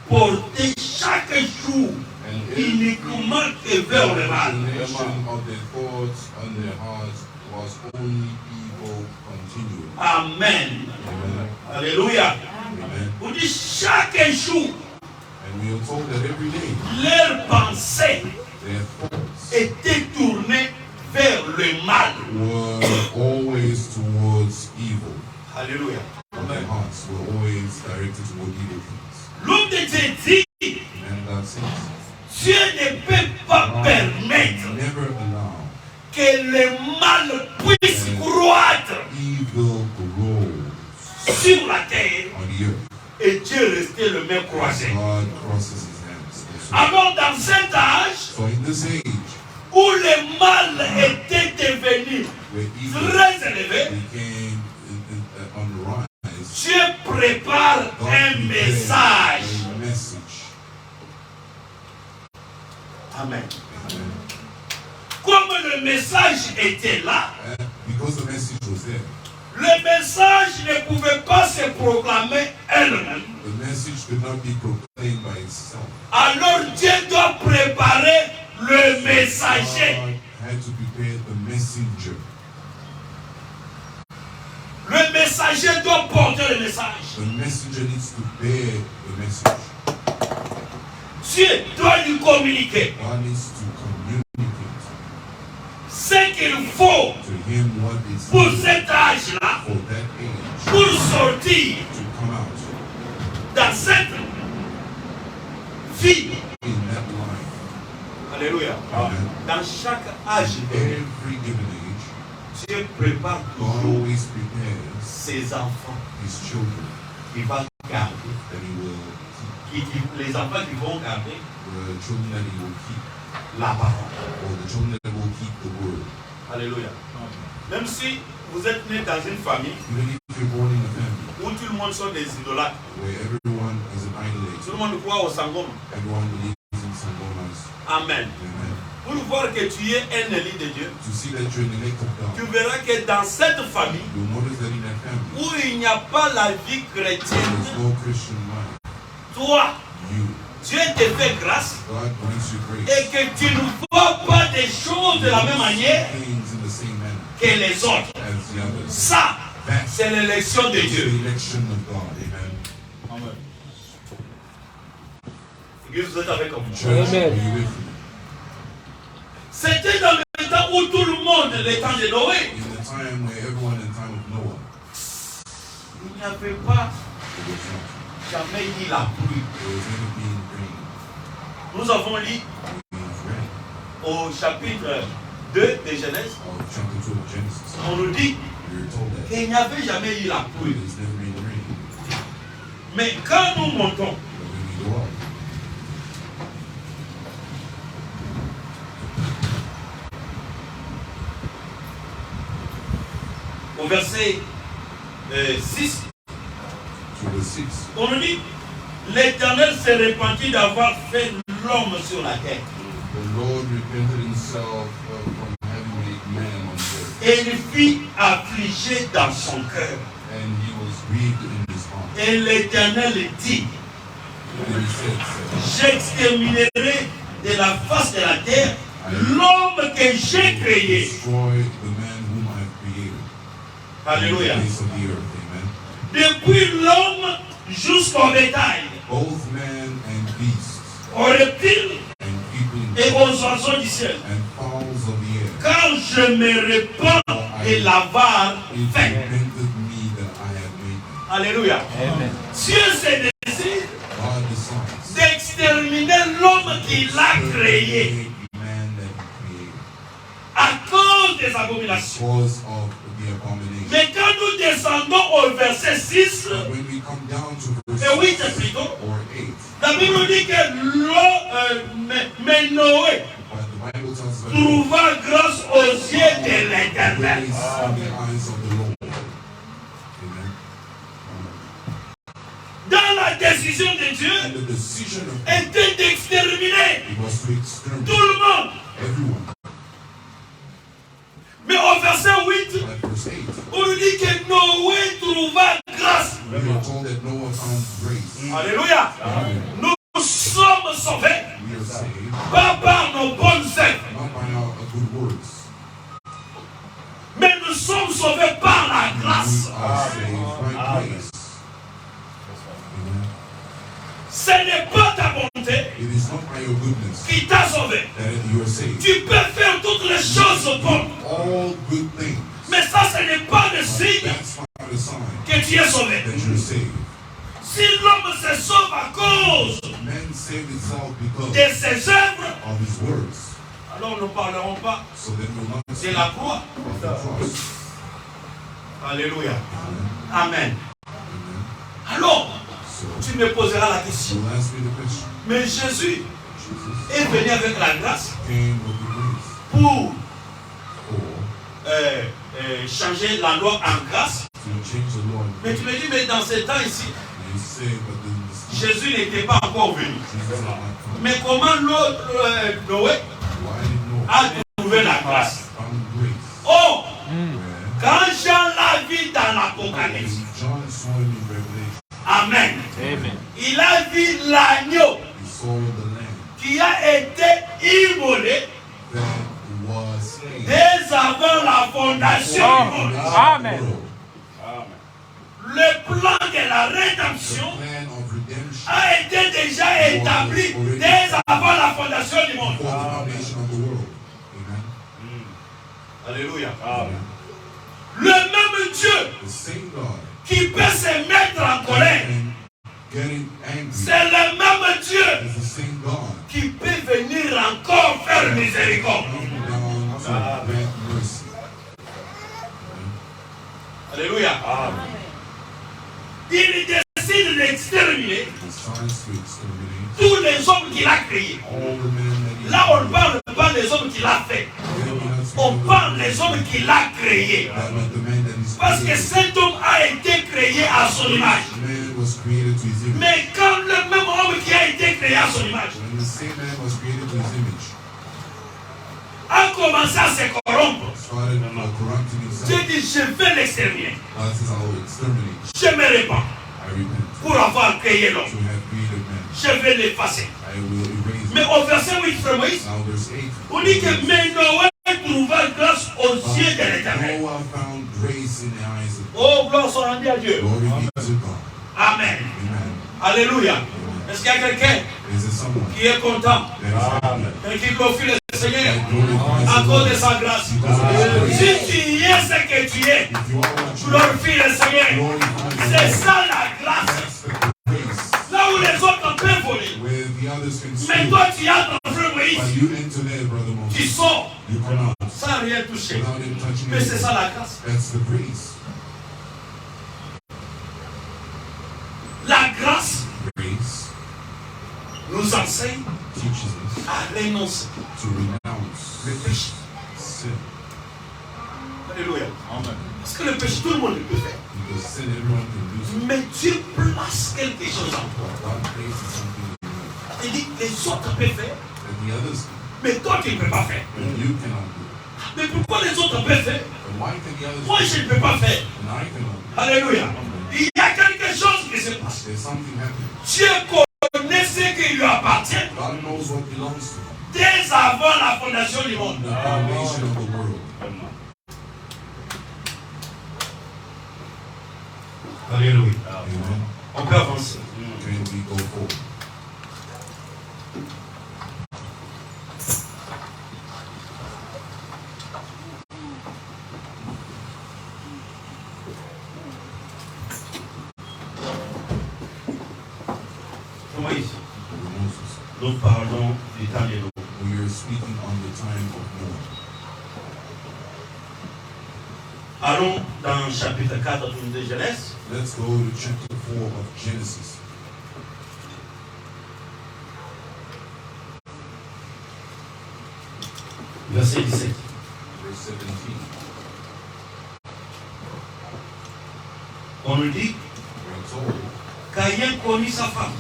portaient chaque jour and every uniquement que vers le mal. imagination of their thoughts and their hearts was only evil continually. Amen. Amen. Alléluia. Amen. Vous dites chaque jour, And we are told that every day leurs pensées their thoughts étaient tournées vers le mal. were always towards evil. Alléluia. And their hearts were always directed toward evil things. L'homme de Dieu dit, And God says, Dieu ne peut pas God permettre never allow que le mal puisse croître evil grows sur la terre on the earth. et Dieu restait le même croisé. God crosses his hands. Alors dans cet âge So in this age, où le mal était devenu where evil très élevé, became on the rise, Dieu prépare God un prepared message. a message. Amen. Amen. Comme le message était là, And because the message was there, le message ne pouvait pas se proclamer elle-même. the message could not be proclaimed by itself. Alors Dieu doit préparer le messager. God had to prepare the messenger. Le messager doit porter le message. The messenger needs to bear the message. Dieu doit lui communiquer God needs to communicate ce qu'il faut to him what is pour needed cet âge-là, for that age pour sortir to come out dans cette vie. in that life. Alléluia. Amen. Dans chaque âge, Every given age, Dieu prépare God toujours always prepares ses enfants his children qui vont garder, that he will les enfants qui vont garder the children that he will keep, la parole. or the children that will keep the word. Alléluia. Même si vous êtes né dans une famille Even if you're born in a family où tout le monde sont des idolâtres, where everyone is an tout idolater, le monde croit au sangoma. everyone believes in Sangomas. Amen. Amen. Pour voir que tu es un élu de Dieu, To see that you're an elect of tu God, verras que dans cette famille you'll notice that in that family, où il n'y a pas la vie chrétienne, there's no Christian life. toi, You, Dieu te fait grâce God grants you et grace. que tu ne vois pas des choses de la même manière Things in the same manner que les autres. as the others. Ça, That's c'est l'élection de the Dieu. election of God. Amen. Église, vous êtes avec moi. Church, are you with me? C'était dans le temps où tout le monde, le temps de Noé, In the time where everyone in the time of Noah, il n'y avait pas there was not. jamais eu la pluie. There was never been rain. Nous avons lu Means rain. au chapitre 2 de Genèse, Of chapter 2 of Genesis, on nous dit we were told that qu'il n'y avait jamais eu la pluie. there's never been rain. Mais quand nous montons, But when we go up, au verset 6, to the 6, on nous dit l'Éternel s'est repenti d'avoir fait l'homme sur la terre. the Lord repented himself from having made man on earth, Et il fit affligé dans son cœur. and he was grieved in his heart. Et l'Éternel dit, And he said, j'exterminerai de la face de la terre l'homme que j'ai créé. destroy the man whom I have created. Alléluia. On the face of the earth, amen. Depuis l'homme jusqu'au bétail, Both man and beasts, aux reptiles and creeping et aux oiseaux du ciel. and fowls of the air. Quand je me répands de l'avoir It fait. repented me that I have made them. Alléluia. Amen. Dieu s'est décidé God decides d'exterminer l'homme qu'il a créé man that he created à cause des abominations. because of the abomination. Mais quand nous descendons au verset 6, But when we come down to verse et 8 6 plutôt, or 8, la Bible dit que mais Noé but the Bible tells us that trouva grâce aux yeux de l'Éternel. grace in the eyes of the Lord. Amen. Dans la décision de Dieu, And the decision of God était d'exterminer was to tout exterminate le monde. everyone. Mais au verset 8, But verse 8, on nous dit que Noé trouva grâce. we are told that Noah found grace. Alléluia. Nous sommes sauvés, We are saved pas par nos bonnes œuvres, not by our good works. mais nous sommes sauvés par la We grâce. are saved by grace. Amen. Ce n'est pas ta bonté It is not by your goodness qui t'a sauvé. that you are saved. Tu peux faire toutes les choses bonnes, All good things, mais ça, ce n'est pas le but signe that's not a sign que tu es sauvé. that you're saved. Si l'homme se sauve à cause Man saved itself because de ses œuvres, of his works. alors nous ne parlerons pas So then we'll not de speak la croix. of the cross. Alléluia. Amen. Amen. Amen. Alors, So tu me poseras la question. you'll ask me the question. Mais Jésus Jesus est venu avec la grâce came with the grace pour for changer la loi en grâce. to change the law. Mais tu me dis, mais dans ces temps ici, And you say, but then this Jésus n'était pas encore venu. Jesus had not come. Mais comment Noé Why did Noah a trouvé la grâce? found grace? Oh, Where quand Jean l'a vu dans l'Apocalypse, John saw him in Revelation. Amen. Amen. Il a vu l'agneau He saw the Lamb qui a été immolé that was slain. dès avant la fondation du monde. Amen. Le plan de la The rédemption plan of redemption a été déjà établi dès avant la fondation du monde. for the foundation of the world. Amen. Alléluia. Amen. Le même Dieu The same God qui peut se mettre en colère, and getting angry c'est le même Dieu is the same God qui peut venir encore faire miséricorde. coming down to grant mercy. Alléluia. Il décide d'exterminer He decides to exterminate tous les hommes qu'il a créés. all the men that he Là, on ne parle pas des hommes qu'il a fait. On parle des hommes qu'il a créés. the man that is Parce que cet homme a été créé à son image. man was created to his image. Mais quand le même homme qui a été créé à son image When the same man was created to his image, a commencé à se corrompre, started corrupting Dieu himself, dit, je vais l'exterminer. God says, I will exterminate. Je me répands I repent pour avoir créé l'homme. to have created man. Je vais l'effacer. I will erase Mais it. au verset 8, frère Moïse, Now verse 8. on dit que mais Noé trouva grâce aux yeux de l'Éternel. Noah found grace in the eyes of God. Oh, gloire soit rendue à Dieu. Glory be to God. Amen. Amen. Alléluia. Amen. Est-ce qu'il y a quelqu'un Is there someone qui est content that is happy? et qui glorifie le Seigneur That glorifies à the cause de Lord sa grâce? because of His grace? Si tu es ce que tu es, If you are what you are, glorifie le Seigneur. glorify the C'est Lord. ça la grâce. That's the grace Là où les autres peuvent voler. where the others can Mais steal. toi, tu as ton frère But Moïse. you enter there, brother Tu Moses. sors You come out sans rien toucher. without him touching Mais c'est anything. ça la grâce. That's the grace. La grâce Grace nous enseigne teaches us à renoncer to renounce le péché. sin. Alléluia. Parce que le péché, tout le monde le peut faire. Because sin, everyone can do so. Mais Dieu place quelque chose en toi. God places something in you Il dit, les autres peuvent faire, that the others can, mais toi, tu ne peux pas faire. but you cannot do. Mais pourquoi les autres peuvent faire? But why can the others Moi, do je ne peux pas faire. and I cannot do? Alléluia. Il y a quelque chose qui se passe. There's something happening. Dieu connaît ce qui lui appartient God knows what belongs to him. dès avant la fondation du monde. The foundation of the world. Alléluia. Amen. On peut avancer. Can we go forward? Moïse, Moses, nous parlons du temps de l'eau. we are speaking on the time of Noah. Allons dans chapitre 4 de Genèse. Let's go to chapter 4 of Genesis. Verset 17. Verse 17. On nous dit, We're told Caïn connut sa femme.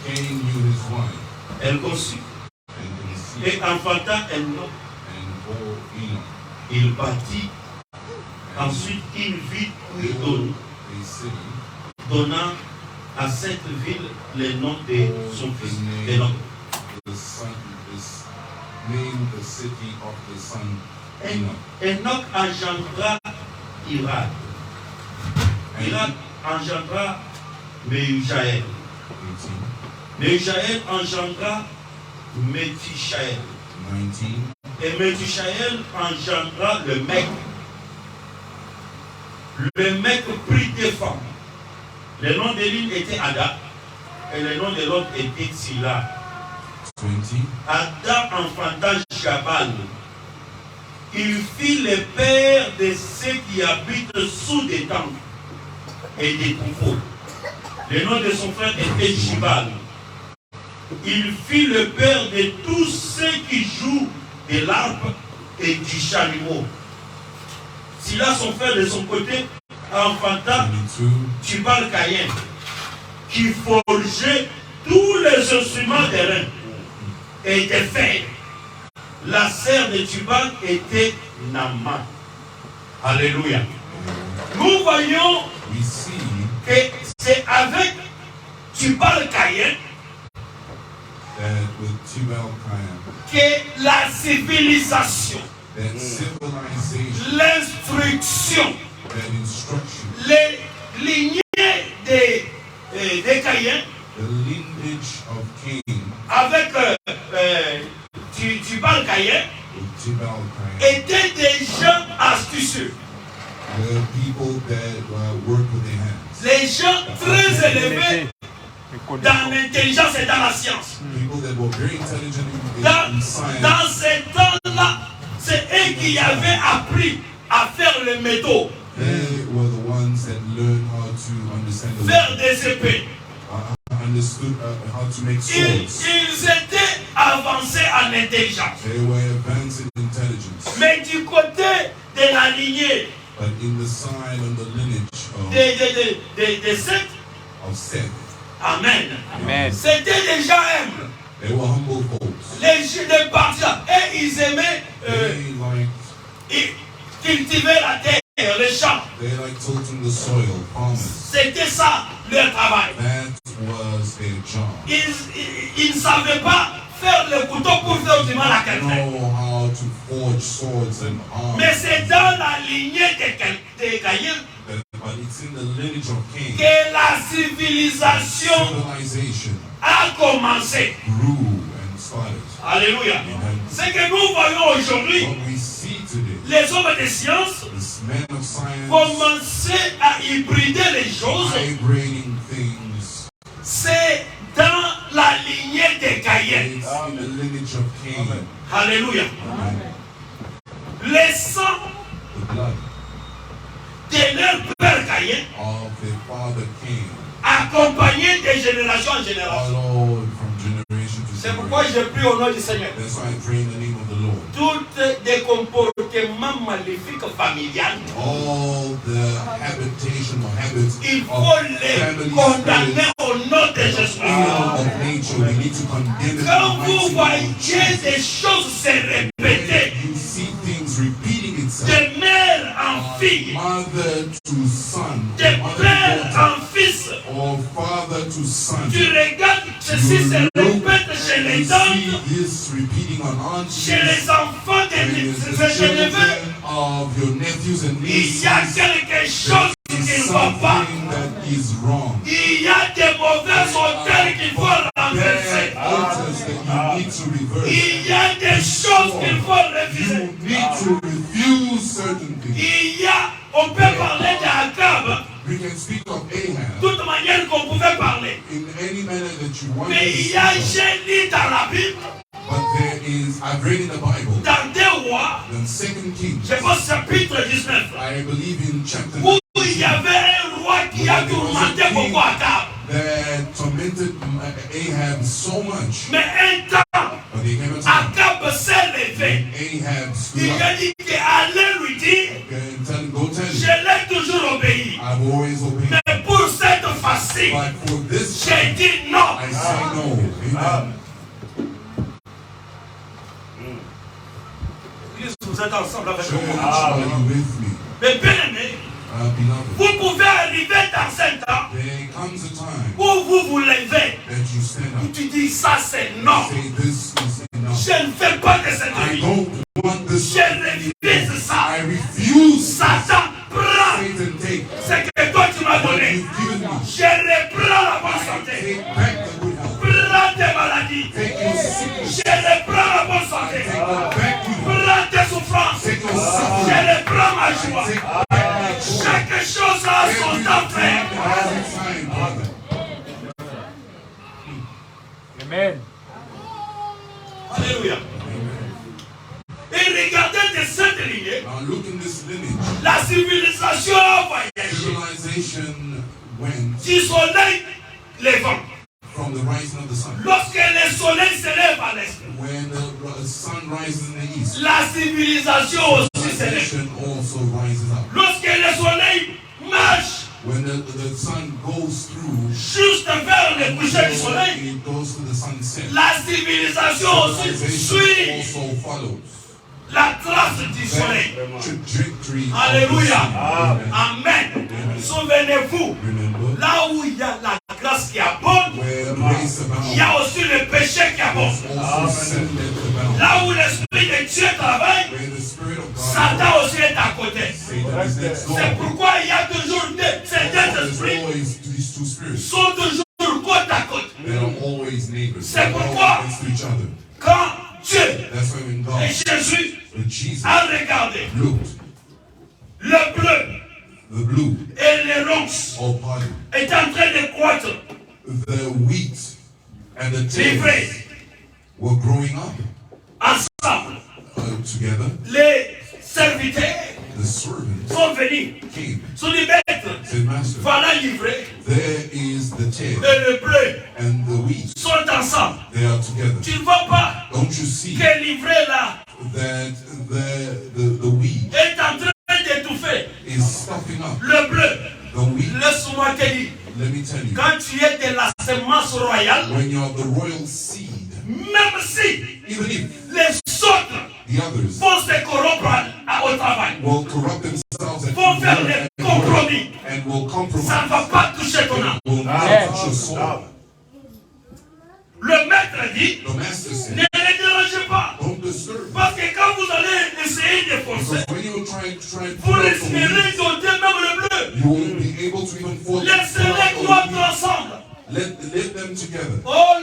Cain knew his wife Elle conçut and conceived et enfanta Enoch. and bore Enoch. Il bâtit And ensuite une ville lui built a city, donnant à cette ville le nom de son fils Enoch. the son is named the city of the son Enoch. Enoch engendra Irad. Irad And engendra Mehujaël. 18, Mehujaël engendra Métushaël. 19, Et Métushaël engendra le mec. Le mec prit des femmes. Le nom de l'une était Ada et le nom de l'autre était Tsila. 20, Ada enfanta Jabal. Il fit le père de ceux qui habitent sous des tentes et des troupeaux. Le nom de son frère était Jibal. Il fit le père de tous ceux qui jouent de l'harpe et du chalumeau. Sila, son frère de son côté, enfanta 22, Tubal Caïn, qui forgeait tous les instruments des reins et des fers. La sœur de Tubal était Nama. Alléluia. Nous voyons we see que c'est avec Tubal Caïn that with Tubal Cain, que la civilisation, that civilization, l'instruction, that instruction, les lignées de Caïn the lineage of Cain avec Tubal Caïn with Tubal Cain étaient des gens astucieux, were people that work with their hands, les gens très élevés dans l'intelligence et dans la science. people that were very intelligent in Dans science. ces temps-là, c'est eux qui avaient appris à faire le métaux, They were the ones that learned how to understand the faire des épées. understood how to make Ils swords. étaient avancés en intelligence. They were advanced in intelligence. Mais du côté de la lignée But in the side of the lineage des sectes, of Seth, amen. Amen. C'était des gens humbles. they were humble folks. Les partisans, et ils aimaient They liked cultiver la terre, les champs. tilting the soil, farmers. C'était ça leur travail. That was their job. Ils ne savaient pas faire le couteau pour faire du mal à quelqu'un. Know how to forge swords and arms. Mais c'est dans la lignée de Caïn But it's in the lineage of Cain. que la civilisation Civilization a commencé. grew and started. Alléluia. Amen. Ce que nous voyons aujourd'hui, What we see today, les hommes de science this man of science commençaient à hybrider les choses. hybriding things. C'est dans la lignée de Caïn. It's in the lineage of Cain. Alléluia. Amen. Les sangs The blood de leur père Caïn, of their father Cain, accompagnés de génération en génération. followed from generation to C'est pourquoi generation. je prie au nom du Seigneur. That's why I pray in the name of the Lord. Tout des comportements maléfiques familiales, All the habitation or habits il of faut les family condamner spirits, au nom de Jésus. of nature, we need to condemn it in Quand the vous mighty name voyez of Jesus. des choses se répéter, You see things repeating itself. de mère en fille, Mother to son, de or mother père to daughter, en fils, or father to son. tu regardes ceci se répète chez les You see hommes, this repeating on chez aunties, les enfants and de the ses neveux. children of your nephews and Il y a nieces. quelque chose qui There is ne va pas. something that is wrong. Il y a des mauvais auteurs qu'il faut renverser. Bad altars that you need to reverse. Il y a des choses qu'il faut refuser. You need to refuse certain things. Il y a, on peut parler d'Akab, We can speak of Ahab toute manière qu'on pouvait parler. in any manner that you want to Mais il speak y a, of. j'ai lu dans la Bible, But there is, I've read in the Bible, dans 2 rois, in 2 Kings, je pense chapitre 19, I believe in chapter où il y avait un roi qui a tourmenté beaucoup Akab. that tormented Ahab so much. Mais un temps, But there came a time Akab s'est levé. Ahab stood Il up a dit qu'allez lui dire, and tell him, go tell je him, l'ai toujours obéi. I've always obeyed. Mais pour cette fois-ci, But for this j'ai time, dit non. I say no. Amen. Vous êtes ensemble avec Church, moi. are you with me? Mais bien aimé, Beloved, vous pouvez arriver dans un temps there comes a time où vous vous levez. that you stand Où up tu dis ça c'est non. say this is enough. Je ne fais pas de cette I vie. don't want this. Je refuse ça. I refuse. Satan, prends Satan, take ce que toi tu m'as what donné. you've given me. Je reprends la bonne I santé. take back the good health. Prends tes maladies. Take your sickness. Je reprends la bonne santé. Take back good health. Prends tes souffrances. Take your Je suffering. reprends ma joie. Take back my joy. Chaque chose a son temps, frère. Everything has its time, brother. Amen. Alléluia. Et regardez de cette lignée, Now look in this lineage. la civilisation a voyagé Civilization went du soleil levant. from the rising of the sun. Lorsque le soleil se lève à l'est, When the sun rises in the east, la civilisation aussi se lève. civilization also rises up. Lorsque le soleil marche When the sun goes through, juste vers le coucher du soleil, it goes to the sunset. la civilisation aussi Civilization suit also follows la trace du soleil. that trajectory of the Alléluia. sun. Amen. Souvenez-vous, Remember, là où il y a la grâce qui abonde, where grace il y abounds, a aussi le péché qui abonde. also sin that abounds. Là où l'Esprit de Dieu travaille, Where the Spirit of God, Satan aussi est à côté. Satan is next door. C'est pourquoi il y a toujours ces deux There's esprits always these two spirits. sont toujours côte à côte. They are always neighbors. C'est They're pourquoi- always next to each other. Quand Dieu That's why when et God, Jésus when Jesus a regardé looked, le bleu the blue, et les ronces or pardon, est en train de croître, the wheat and the livrés tares were growing up ensemble. together. Les serviteurs The servants sont venus, came, sont dit maître, said, Master, voilà livré there is the tare et le bleu and the wheat. sont ensemble. They are together. Tu ne vois pas Don't you see que livré là that the wheat est en train d'étouffer is stuffing up le bleu? the wheat? Laisse-moi te dire, Let me tell you, quand tu es de la semence royale, when you're the royal seed, même si even if les autres the others vont se corrompre au travail, will corrupt themselves and vont faire des work compromis, and will ça ne compromise, va pas toucher ton âme. will not touch your soul. Le maître dit, The master ne said, les dérangez pas. don't disturb. Parce que quand vous allez essayer de forcer, Because when you try to vous pull out the risquerez wheat, d'ôter même le bleu. you won't be able to even pull Laissez-les out croître the wheat. ensemble. Let them together. Oh,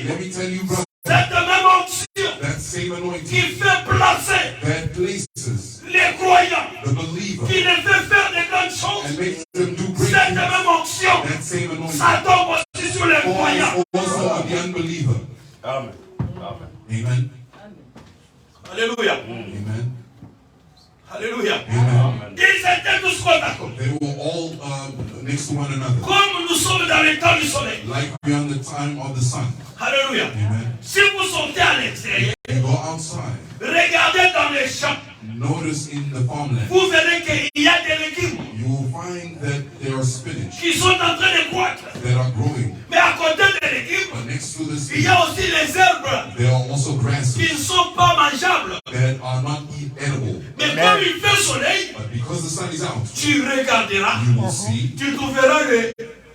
Let me tell you, brother, cette même onction that same qui anointing fait placer that places les croyants, the believer qui les fait faire de grandes choses, and makes them do great cette things, même onction, that same anointing ça tombe aussi sur les croyants. falls also on the unbeliever. Amen. Amen. Alléluia. Amen. Alléluia. Amen. Ils étaient tous contre à côté. They were all next to one another, Comme nous sommes dans le temps du soleil. like we are in the time of the sun. Alléluia. Amen. Si vous sortez à l'extérieur, You go outside, regardez dans les champs, notice in the farmland, vous verrez qu'il y a des légumes you will find that there are spinach qui sont en train de croître. that are growing, Mais à côté des légumes, but next to the il y spinach, a aussi les herbes there are also qui grasses ne sont pas mangeables. that are not edible. Mais comme il fait soleil, But because the sun is out, tu regarderas, you will see tu trouveras les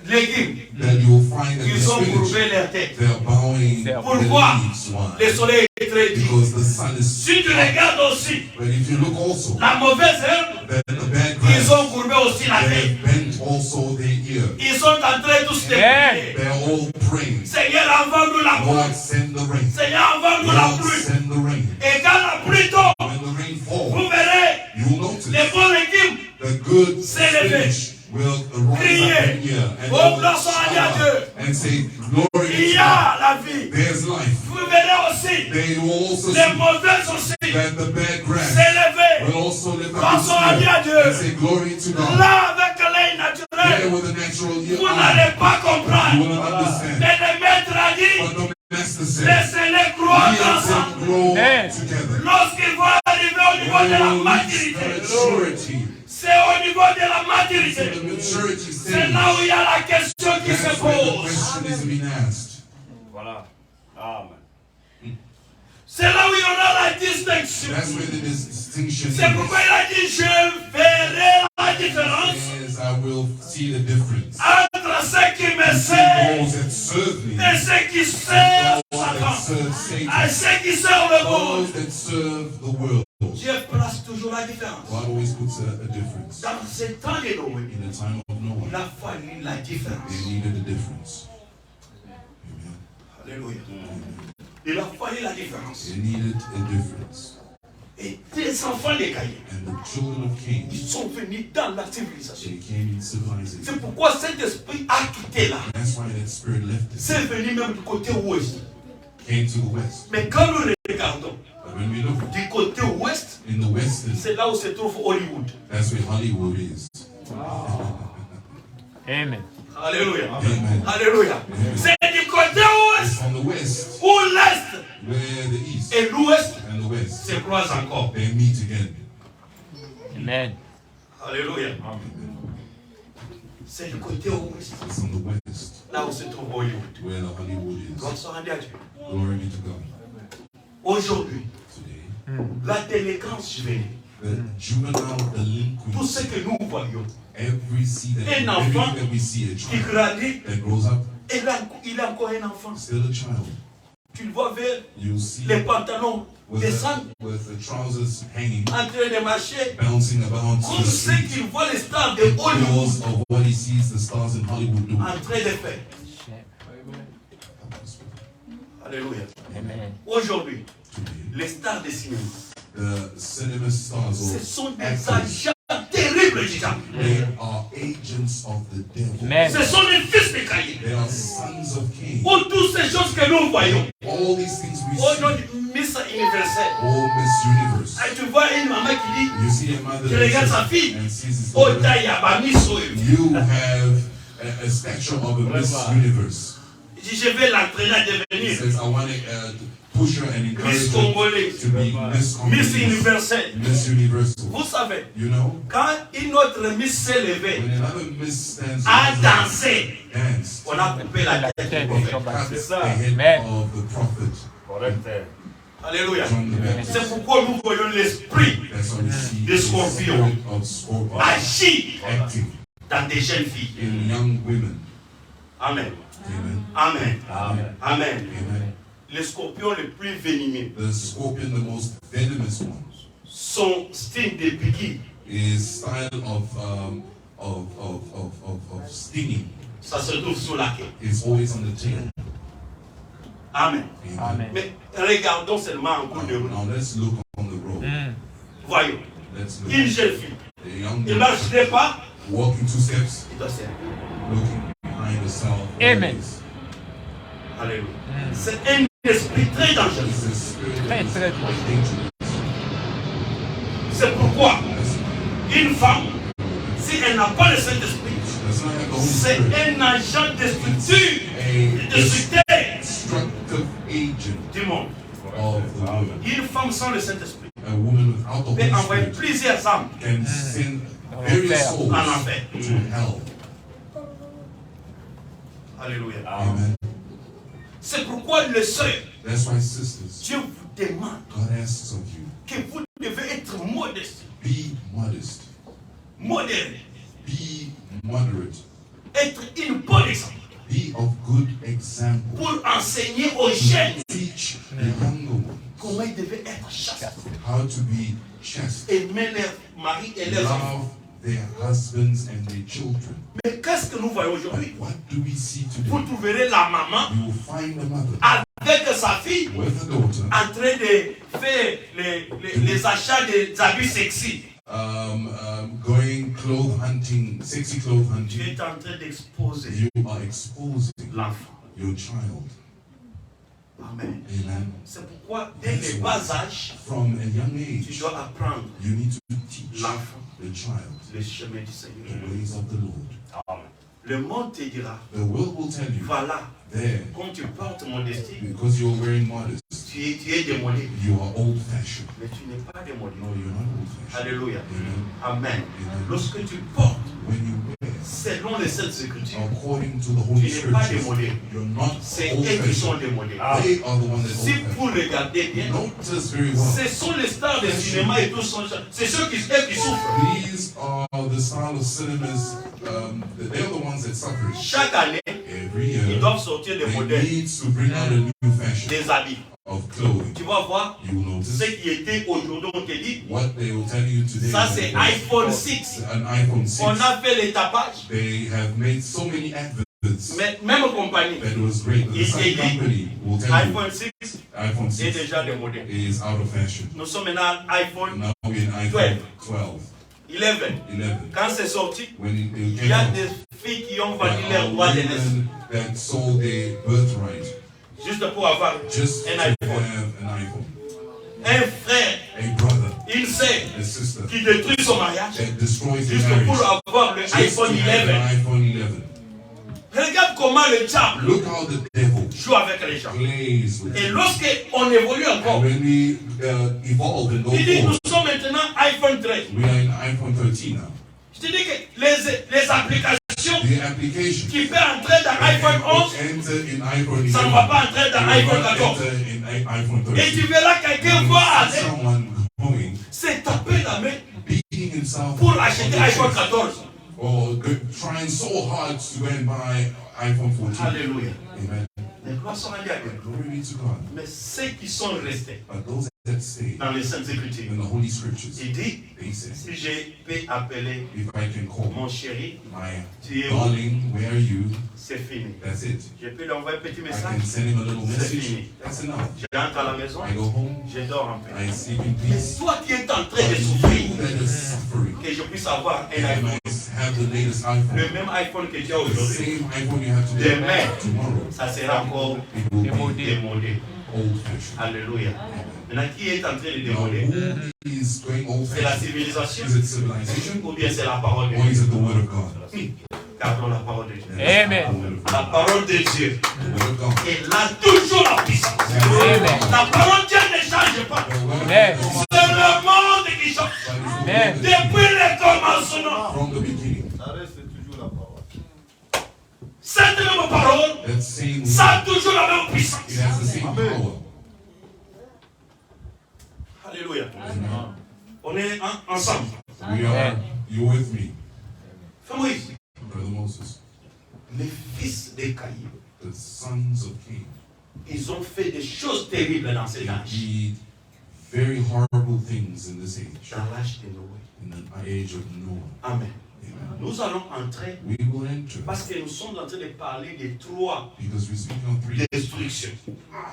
légumes that you will find that qui the sont spinach, courbés leur tête. they are bowing their Pourquoi? leaves. Why? Le soleil est très dur. Because the sun is Si tu regardes aussi But if you look also, la mauvaise herbe, then the bad ils grass, ont courbé aussi la they tête. have bent also their ear. Ils sont en train tous de prier. They are all praying. Seigneur, envoie-nous la Lord, pluie. send the rain. Seigneur, envoie-nous la Lord, pluie. send the rain. Et quand la pluie tombe, When the rain falls, vous verrez you will notice les bons légumes. the good C'est levé. spinach will rise Crier. up in here and Oh, they will gloire soit à shout Dieu. and say, Glory Il y to God. a la vie. There's life. Vous verrez aussi They will also les see mauvaises aussi that the bad grass s'élever. will also lift up Gloire its soit à ear Dieu. and say, Glory to God. Là, avec l'œil There naturel, with a natural ear vous eye, n'allez pas you comprendre. will not understand. Mais le maître a dit, But the master said, laissez-les croire let ensemble. them grow Amen. together. Lorsqu'ils vont arriver au niveau de la They will reach maturité, maturity. c'est au niveau de la The maturité. maturity C'est stage. là où il y a la question qui se That's where the pose. question is being asked. Voilà. Amen. C'est là où il y aura la distinction. That's where the distinction C'est pourquoi il a dit, je verrai la différence is. I will see the difference. entre ceux qui me Those servent that serve me, et ceux qui servent those that Satan. serve Et Satan, ceux qui servent le monde. those that serve the world. Dieu place toujours la différence. God always puts a difference. Dans ce temps de Noé, In the time of il Noah, a fallu la différence. they needed a difference. Amen. Alléluia. Il a fallu la différence. They needed a difference. Et des enfants de Caïn, And the children of Cain, ils sont venus dans la civilisation. they came in civilization. C'est pourquoi cet esprit a quitté là. That's why that spirit left us. C'est venu même du côté ouest. Came to the west. Mais quand nous regardons But when we look du côté ouest, in the west, c'est là où se trouve Hollywood. that's where Hollywood is. Amen. Alléluia. Amen. Alléluia. C'est du côté It's ouest from the west où l'est where the east et l'ouest and the west, se croisent encore. they meet again. Amen. Alléluia. C'est du côté ouest, It's from the west là où se trouve Hollywood. where the Hollywood Gloire is. soit rendue à Dieu. Glory be to God. Aujourd'hui, Today, la délinquance juvénile, the juvenile tout ce delinquency, que nous voyons, every seed that, Un enfant everything that we see, a qui child grandit, that grows up, il a encore un enfant. still a child. Tu le vois vers You'll see les pantalons with descendre, the trousers hanging, en train de marcher, bouncing about comme the ceux street qui voient les stars de Hollywood because of what he sees the stars in Hollywood do. en train de faire. Alléluia. Amen. Aujourd'hui, Today, les stars de cinéma, the cinema stars ce or sont des actors, agents terribles du diable. they are agents of the devil. Amen. Ce sont les fils de Caïn. They are sons of Cain. Pour toutes ces choses que nous voyons, All these things we au nom see, du Miss Universel, all Miss Universe. et tu vois une maman qui dit, You see a mother tu regardes sa that fille, says, and sees his oh daughter, taille, bah, Miss Oyo. you have a stature of a Miss Universe. Il dit, je vais l'entraîner à He devenir says, I want to push her and encourage Miss her Congolais, to be Miss Miss Congolese, Universel. Miss Universal. Vous savez, You know, quand une autre Miss s'est levée, when another Miss stands a up, dansé, dance, on a coupé la tête du prophète. cuts the ça. head Amen. of the prophet Correct. Alléluia. John the Baptist. C'est pourquoi nous voyons l'esprit That's why we see Des the scorpions. spirit of scorpion agir active dans des jeunes filles. in young women. Amen. Amen. Amen. Amen. Amen. Amen. Les scorpions les plus venimeux, The scorpion, the most venomous one, son style de piqûre, is style of stinging ça se trouve sur la queue. is always on the tail. Amen. Amen. Mais regardons seulement en cours de route. Now let's look on the road. Voyons. Let's look Une at jeune fille. a young Il girl marche des pas. walking 2 steps, Il doit servir. looking behind herself. Amen. always. Alléluia. C'est un esprit très dangereux. It's a spirit that Très, is très dangerous. C'est pourquoi That's- une femme, si elle n'a pas le Saint-Esprit, Does not have the Holy c'est Spirit. un agent de structure, A de structure destructive agent du monde. of the woman. Une femme sans le Saint-Esprit A woman without the peut Holy envoyer Spirit plusieurs âmes can send various enfer. souls en enfer. to hell. Alléluia. Amen. C'est pourquoi le sœur, That's why, sisters, Dieu vous demande God asks of you, que vous devez être modeste, be modest, moderne, be moderate, être une bonne exemple be of good example. pour enseigner aux jeunes Teach the younger ones comment ils devaient être chastes, how to be chaste, aimer leur mari et leurs enfants. love their husbands and their children. Mais qu'est-ce que nous voyons aujourd'hui? What do we see Vous today? trouverez la maman You will find a mother avec sa fille with a daughter en train de faire les achats des habits sexy. going clothes hunting, sexy clothes Tu hunting. es en train d'exposer You are exposing l'enfant. your child. Amen. Amen. C'est pourquoi dès le bas âge, From a young tu age, dois apprendre you need to teach l'enfant the child le chemin du the Seigneur. ways of the Lord. Amen. Le monde te dira, The world will tell you, voilà, there, quand tu portes modestie, because you're wearing modest, tu es démodé. you are old-fashioned. Mais tu n'es pas démodé. No, you're not old-fashioned. Alléluia. Amen. Amen. Amen. Lorsque tu portes When you wear, selon les Saintes Écritures, according to the Holy tu n'es pas Scriptures, démodé. you're not C'est eux qui sont old-fashioned. démodés. They are the ones that Si vous old-fashioned. regardez bien, Notice very well. ce sont les stars de cinéma et tout sont. C'est ceux qui souffrent. These are the style of cinemas. They're the ones that suffer. Chaque année, Every ils year, doivent sortir des they modèles, need to bring out a new fashion des habits. of clothing. Tu vas voir, You will ce notice qui était aujourd'hui, on te dit, what they will tell you today. ça is c'est that iPhone 6. an iPhone 6. On a fait les tapages, They have made so many adverts mais même compagnie, that it was great. The It- same it- company will tell you iPhone 6 iPhone est 6 déjà démodé. is out of fashion. Nous sommes maintenant à iPhone Now we're in iPhone 12, 11. 11. Quand c'est sorti, When it il came y a out, des filles qui ont there vendu are leur droit de naissance women that sold their birthright juste pour avoir just to un have iPhone. an iPhone. Un frère, A brother, une sœur a sister qui détruit son mariage that destroys their juste pour marriage avoir le just to iPhone have 11. an iPhone 11. Regarde comment le diable Look how the devil joue avec les gens. plays with Et you. lorsqu'on évolue encore, And when we evolve and go il dit nous forward, sommes maintenant iPhone 13. we are in iPhone 13 now. Je te dis que les applications The application qui peuvent entrer dans iPhone 11, enter in iPhone 11. ça ne va pas entrer dans It will iPhone not 14. enter in iPhone Et tu 13. verras quelqu'un You va will see aller someone going, se taper la main beating himself pour on acheter the iPhone chest, 14. or trying so hard to go and buy iPhone 14. Alléluia. Amen. Les gloires sont rendues à Dieu. Glory be to God. Mais ceux qui sont restés But those that stay dans les Saintes Écritures, in the Holy Scriptures, il dit, they say, si je peux appeler if I can call mon chéri, my tu es où? darling, where are you? C'est fini. That's it. Je peux lui envoyer un petit I message. can send him a little C'est message. fini. That's enough. Je rentre à la maison, I go home, je dors en paix. I sleep in Mais peace. toi qui es en train But de you souffrir, that is suffering, que je puisse avoir un and I iPhone. must have the latest Le iPhone. même iPhone que tu as The aujourd'hui, same iPhone you have today, Demain. tomorrow, ça sera encore it will be Démodé. démodé. old-fashioned. Alléluia. Maintenant, qui est en train de Now, démoder? who is going C'est la old-fashioned? civilisation Is it civilization ou bien c'est la parole de or is Dieu? it the Word of God? Gardons la parole de Dieu. Amen. The Word of La God. parole de Dieu, The Word of God. elle a toujours la puissance. Amen. La parole de Dieu ne change pas. The Word of Amen. God is C'est le monde qui change. Amen. Depuis le commencement, from the beginning. cette même parole, That same ça word, a toujours la même puissance. it has the same power. Alléluia. On est ensemble. We are, you're with me, Frère Moïse, Brother Moses. les fils de Caïn, The sons of Cain, ils ont fait des choses terribles dans cet they âge. did very horrible things in this age, Dans l'âge de Noé. in the age of Noah. Amen. Nous allons entrer We will enter parce que nous sommes en train de parler des trois because we're speaking on three destructions.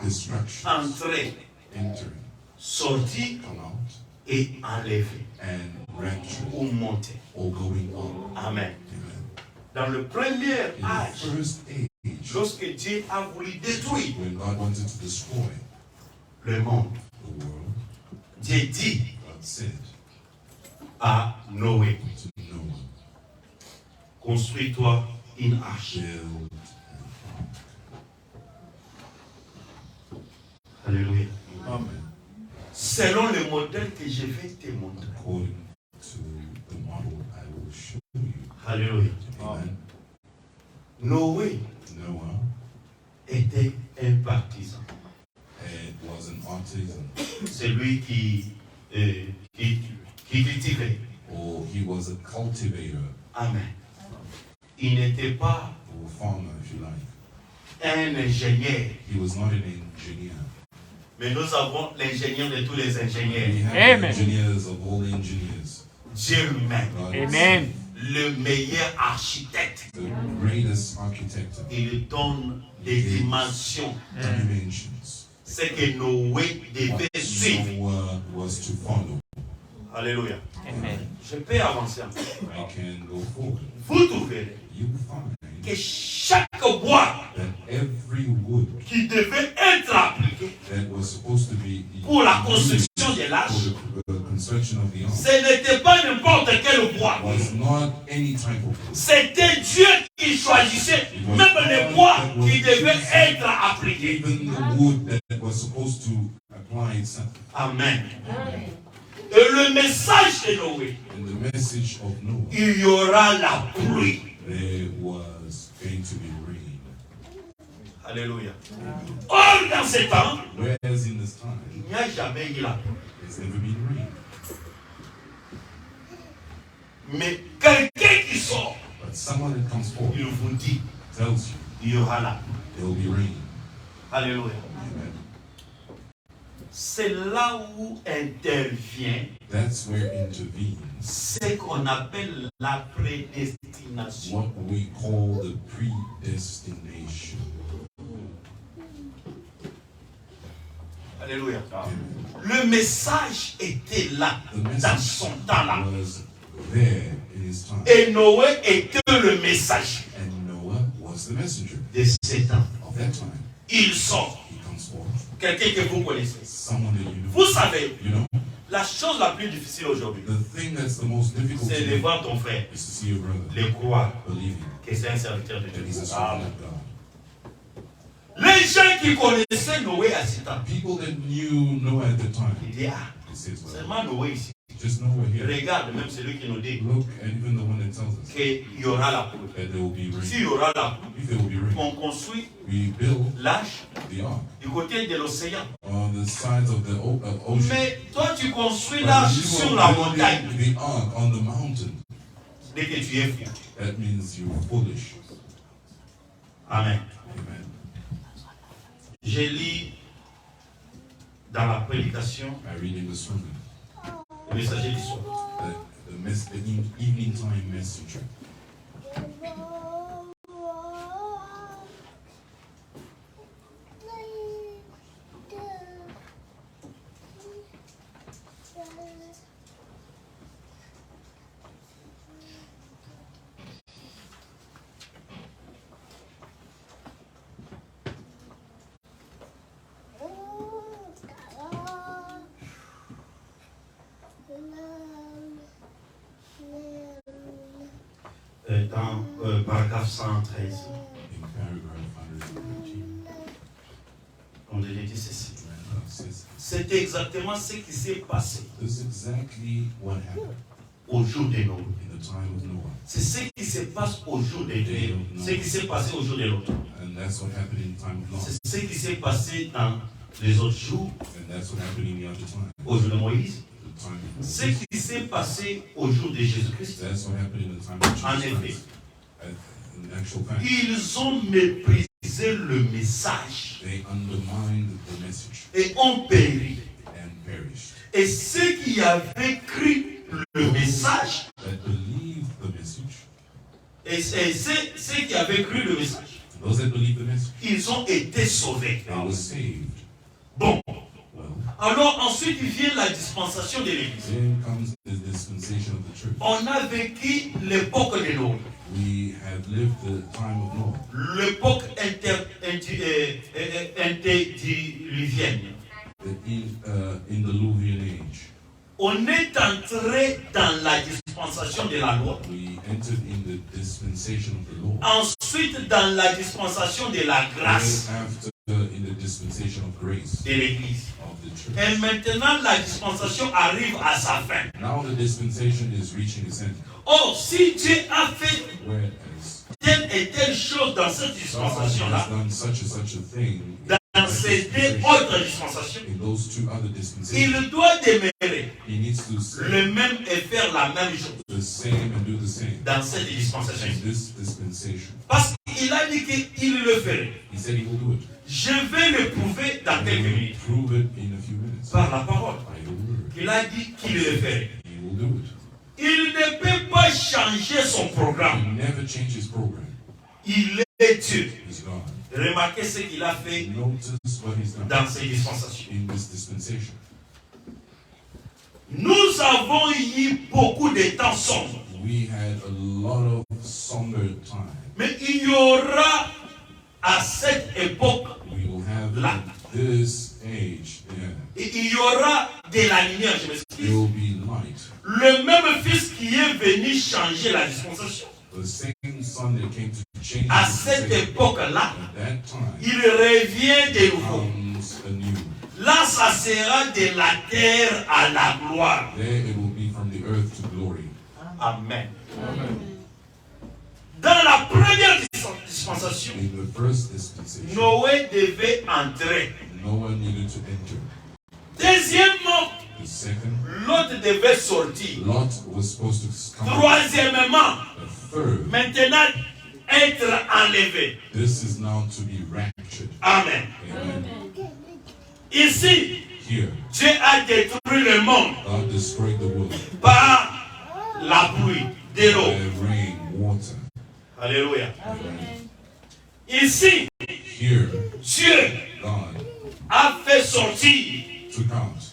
destructions. Entrer, Entering, sortir come out, et enlever and rapture, ou monter. or going up. Amen. Amen. Dans le premier In âge, the first age, lorsque Dieu a voulu détruire when God wanted to destroy le monde, the world, Dieu dit God said à Noé, to Noah, construis-toi une arche. build Alléluia. Amen. Selon le modèle que je vais te montrer. According to the model I will show you. Alléluia. Amen. Noé Noah était un partisan. was an artisan, Celui qui cultivait. or he was a cultivator, Amen. Il n'était pas or farmer, if you like. un ingénieur. He was not an engineer. Mais nous avons l'ingénieur de tous les We ingénieurs. have Amen. engineers of all engineers. Dieu lui-même. God Amen. Le meilleur architecte. the greatest architect of Il donne des dimensions. dimensions. C'est que Noé devait suivre. Noah was to follow. Alléluia. Amen. Je peux avancer un peu. I can go forward. Vous trouverez You find que chaque bois that every wood qui devait être appliqué that was supposed to be pour la used construction de l'arche, for the construction of the ark ce n'était pas n'importe quel bois. was not any type of wood. C'était Dieu qui choisissait même les bois qui devaient être appliqués. Even the wood that was supposed to apply itself. Amen. Et le message de Noé, And the message of Noah, il y aura la pluie. there was going to be rain. Alléluia. Or, dans ce temps, Whereas in this time, il n'y a jamais eu la pluie. there's never been rain. Mais quelqu'un qui sort, But someone that comes forward il vous dit, tells you il y aura la pluie. there will be rain. Alléluia. Amen. C'est là où intervient That's where intervenes ce qu'on appelle la prédestination. what we call the predestination. Alléluia. Amen. Le message était là, The dans message son temps-là. was there in his time. Et Noé était le message And Noah was the messenger de ce temps. of that time. Il sort. He comes forth. Quelqu'un que vous connaissez. Someone that you know. Vous savez, You know, la chose la plus difficile aujourd'hui, the thing that's the most difficult c'est de to do voir ton frère, is to see your brother le croire believing que c'est un serviteur de that Dieu. he's a servant of God. Les gens qui connaissaient Noé à ce temps, People that knew Noah at the time, ils disent, ah, he says, well, seulement Noé ici. just Noah here. Regarde même celui qui nous dit Look, and even the one that tells us qu'il y aura la pluie. that there will be S'il y rain. aura la pluie, If there will be rain, on construit we build l'arche the ark du côté de l'océan. on the sides of the ocean. Mais toi, tu construis But l'arche you sur are la building montagne. the ark on the mountain. Dès que tu es fou. That means you're foolish. Amen. Amen. J'ai lu dans la prédication I read in the sermon, le messager du soir. the evening time messenger. Dans paragraphe 113, In paragraph 113, on dit ceci. God says, C'est exactement ce qui s'est passé this is exactly what happened au jour de Noé. in the time of Noah. C'est ce qui se passe au jour de Dieu. Ce qui s'est passé au jour de l'autre. And that's what happened in the time of Noah. C'est ce qui s'est passé dans les autres jours, And that's what happened in the other time. au jour de Moïse. The time of Ce Moses. qui s'est passé au jour de Jésus-Christ. That's what happened in the time of En Jesus effet, Christ. In actual fact, ils ont méprisé le message they undermined the message et ont péri. and perished. Et ceux qui avaient cru le message That believed the message Et ceux qui avaient cru le message, Those that believe the message, ils ont été sauvés. they were saved. Bon. Well, Alors ensuite vient la dispensation de l'Église. then comes the dispensation of the church. On a vécu l'époque de Noé, We have lived the time of Noah, l'époque interdiluvienne. in the Luvian age. On est entré dans la dispensation de la loi. We entered in the dispensation of the law. Ensuite dans la dispensation de la grâce Then after, in the dispensation of grace de l'Église. of the Et church. maintenant la dispensation arrive à sa fin. Now the dispensation is reaching its end. Or, si Dieu a fait Whereas telle et telle chose dans cette God dispensation-là, has done such a thing dans ces deux autres dispensations, in those two other dispensations, il doit demeurer he needs to say le même et faire la même chose the same and do the same dans cette dispensation. in this dispensation. Parce qu'il a dit qu'il le ferait. He said he will do it. Je vais le prouver dans He quelques will minutes prove it in a few minutes par la parole. by the word. Il a dit qu'il le ferait. He will do it. Il ne peut pas changer son programme. He never changed his program. Il est Dieu. He's God. Remarquez ce qu'il a fait Notice what he's done dans ces dispensations. in this dispensation. Nous avons eu beaucoup de temps sombres. We had a lot of somber time. Mais il y aura à cette époque, We will have Là. this age there. il y aura de la lumière, je There m'excuse. will be light. Le même fils qui est venu changer la dispensation. The same son that came to change À the cette dispensation, époque-là, at that time il revient de nouveau. comes anew. Là, ça sera de la terre à la gloire. There it will be from the earth to glory. Amen. Dans la première dispensation, In the first dispensation, Noé devait entrer. Noah needed to enter. Deuxièmement, The second, Lot devait sortir. Lot was supposed to come. Troisièmement, The third, maintenant, être enlevé. this is now to be raptured. Amen. Amen. Ici, Here, Dieu a détruit le monde God destroyed the world par la pluie, de l'eau. by rain, water. Alléluia. Amen. Ici, Here, Dieu God a fait sortir took out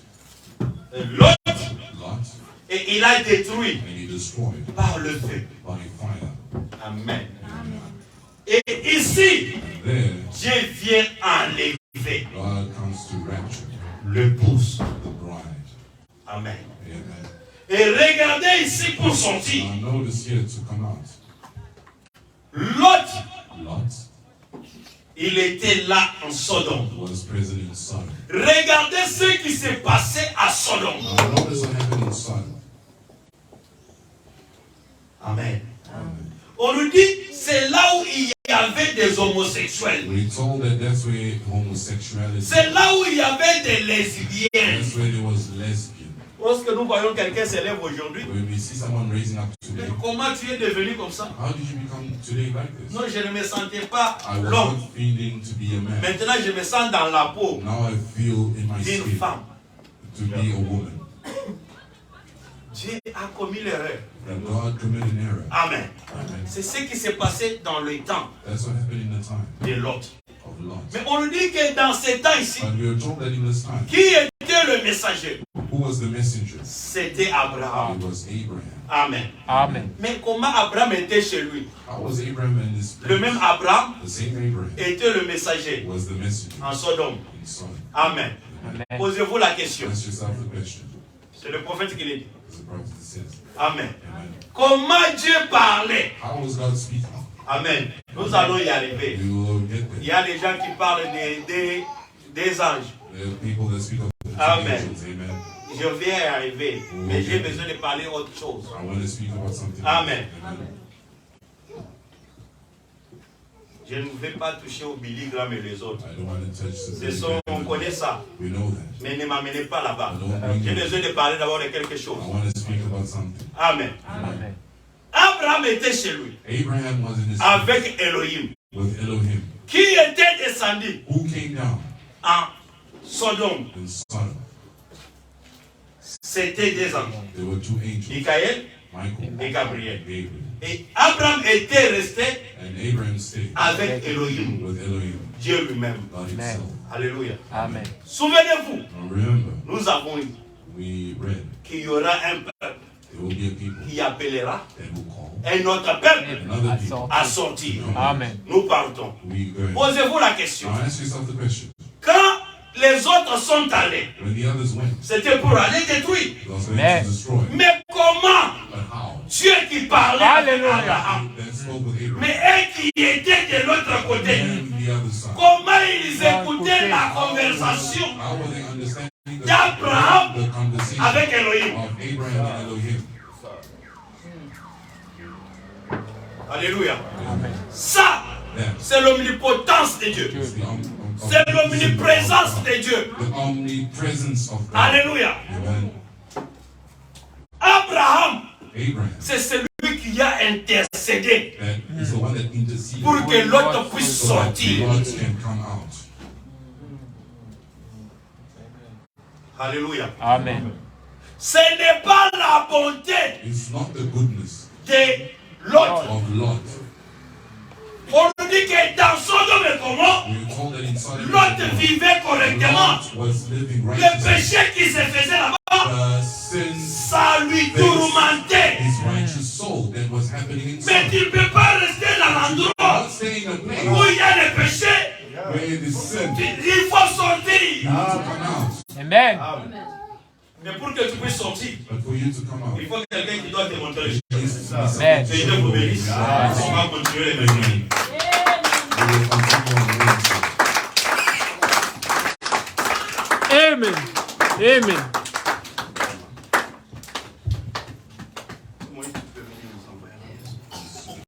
Lot Lot et il a détruit and he destroyed par le feu. by fire. Amen. Et ici, And there, Dieu vient enlever God comes to rapture l'épouse. the bride. Amen. Amen. Et regardez ici pour sortir. Now notice here to come out. Lot, Lot il était là en Sodome. was present in Sodom. Regardez ce qui s'est passé à Sodome. Now notice what happened in Sodom. Amen. Amen. On nous dit, c'est là où il y avait des homosexuels. We're told that that's where homosexuality, C'est là où il y avait des lesbiennes. that's where there was lesbian. Lorsque nous voyons quelqu'un s'élève aujourd'hui, When we see someone raising up today, comment tu es devenu comme ça? how did you become today like this? Non, je ne me sentais pas I was l'homme. not feeling to be a man. Maintenant, je me sens dans la peau Now I feel in my d'une spirit femme. to be a woman. Dieu a commis l'erreur. That God committed an error. Amen. Amen. C'est ce qui s'est passé dans le temps That's what happened in the time de Lot. of Lot. Mais on nous dit que dans ces temps ici, But we are told that in this time, qui était le messager? who was the messenger? C'était Abraham. It was Abraham. Amen. Amen. Mais comment Abraham était chez lui? How was Abraham in this Le place? même Abraham The same Abraham était le messager was the messenger en Sodome. in Sodom. Amen. Amen. Posez-vous la question. Ask yourself the question, C'est le prophète qui l'a dit. as the prophet says. Amen. Amen. Comment Dieu parlait? How was God speaking? Amen. Nous allons y arriver. We will get Il there. y a des gens qui parlent des anges. There are people that speak of the Amen. angels. Amen. Je vais y arriver. Mais j'ai besoin de parler autre chose. I want to speak about something. Amen. Amen. Je ne vais pas toucher au Billy Graham et les autres. I don't want to touch Ce the sont, on connaît ça. We know that. Mais ne m'amenez pas là-bas. I don't bring J'ai you. besoin de parler d'abord de quelque chose. I want to speak about something. Amen. Amen. Abraham était chez lui Abraham was in his avec Elohim. with Elohim. Qui était descendu Who came down en Sodome? in Sodom? C'était des anges. There were two angels, Michael Michael et Gabriel. and Gabriel. Et Abraham était resté And Abraham stayed avec Elohim, with Elohim, Dieu lui-même. God Amen. himself. Alléluia. Amen. Souvenez-vous, Now remember, nous avons dit we read qu'il y aura un peuple there will be a people qui appellera that will call un autre peuple another people. à sortir. Amen. Nous partons. We go. Posez-vous la question. Now ask yourself the question. Quand les autres sont allés, When the others went, c'était pour aller détruire. it was going Amen. to destroy. Mais comment But how? Dieu qui parlait avec Alléluia. Abraham, That spoke with Abraham. mais eux qui étaient de l'autre côté, And the other side. comment ils écoutaient la conversation How were they understanding d'Abraham the conversation avec Elohim? of Abraham and Elohim? Alléluia. Amen. Ça, That c'est l'omnipotence de Dieu. is the C'est l'omniprésence de Dieu. the omnipresence of God. Alléluia. Amen. Abraham, Abraham, c'est celui qui a intercédé that is the one that interceded pour que l'autre puisse so that the sortir. gods can come out. Alléluia. Amen. Ce n'est pas la bonté It's not the goodness de l'autre. of Lot. On nous dit que dans Sodome et Gomorrhe, We call that in Sodom and l'autre Gomorrah, vivait correctement. Lot was living Le righteously. péché qui se faisait là-bas, The sin, ça lui tourmentait. his righteous soul that was happening in Mais Sodom. tu ne peux pas rester dans l'endroit Not staying in a où place il y a le péché. where it is sin. Il faut You sortir. need to come out. Amen. Mais pour que tu puisses sortir, But for you to come out, il faut quelqu'un qui doit te montrer le chemin. it needs to be someone Amen. to Que show Dieu you vous the way. bénisse. On va continuer les mercredis. We will continue on Wednesday. Amen. Amen.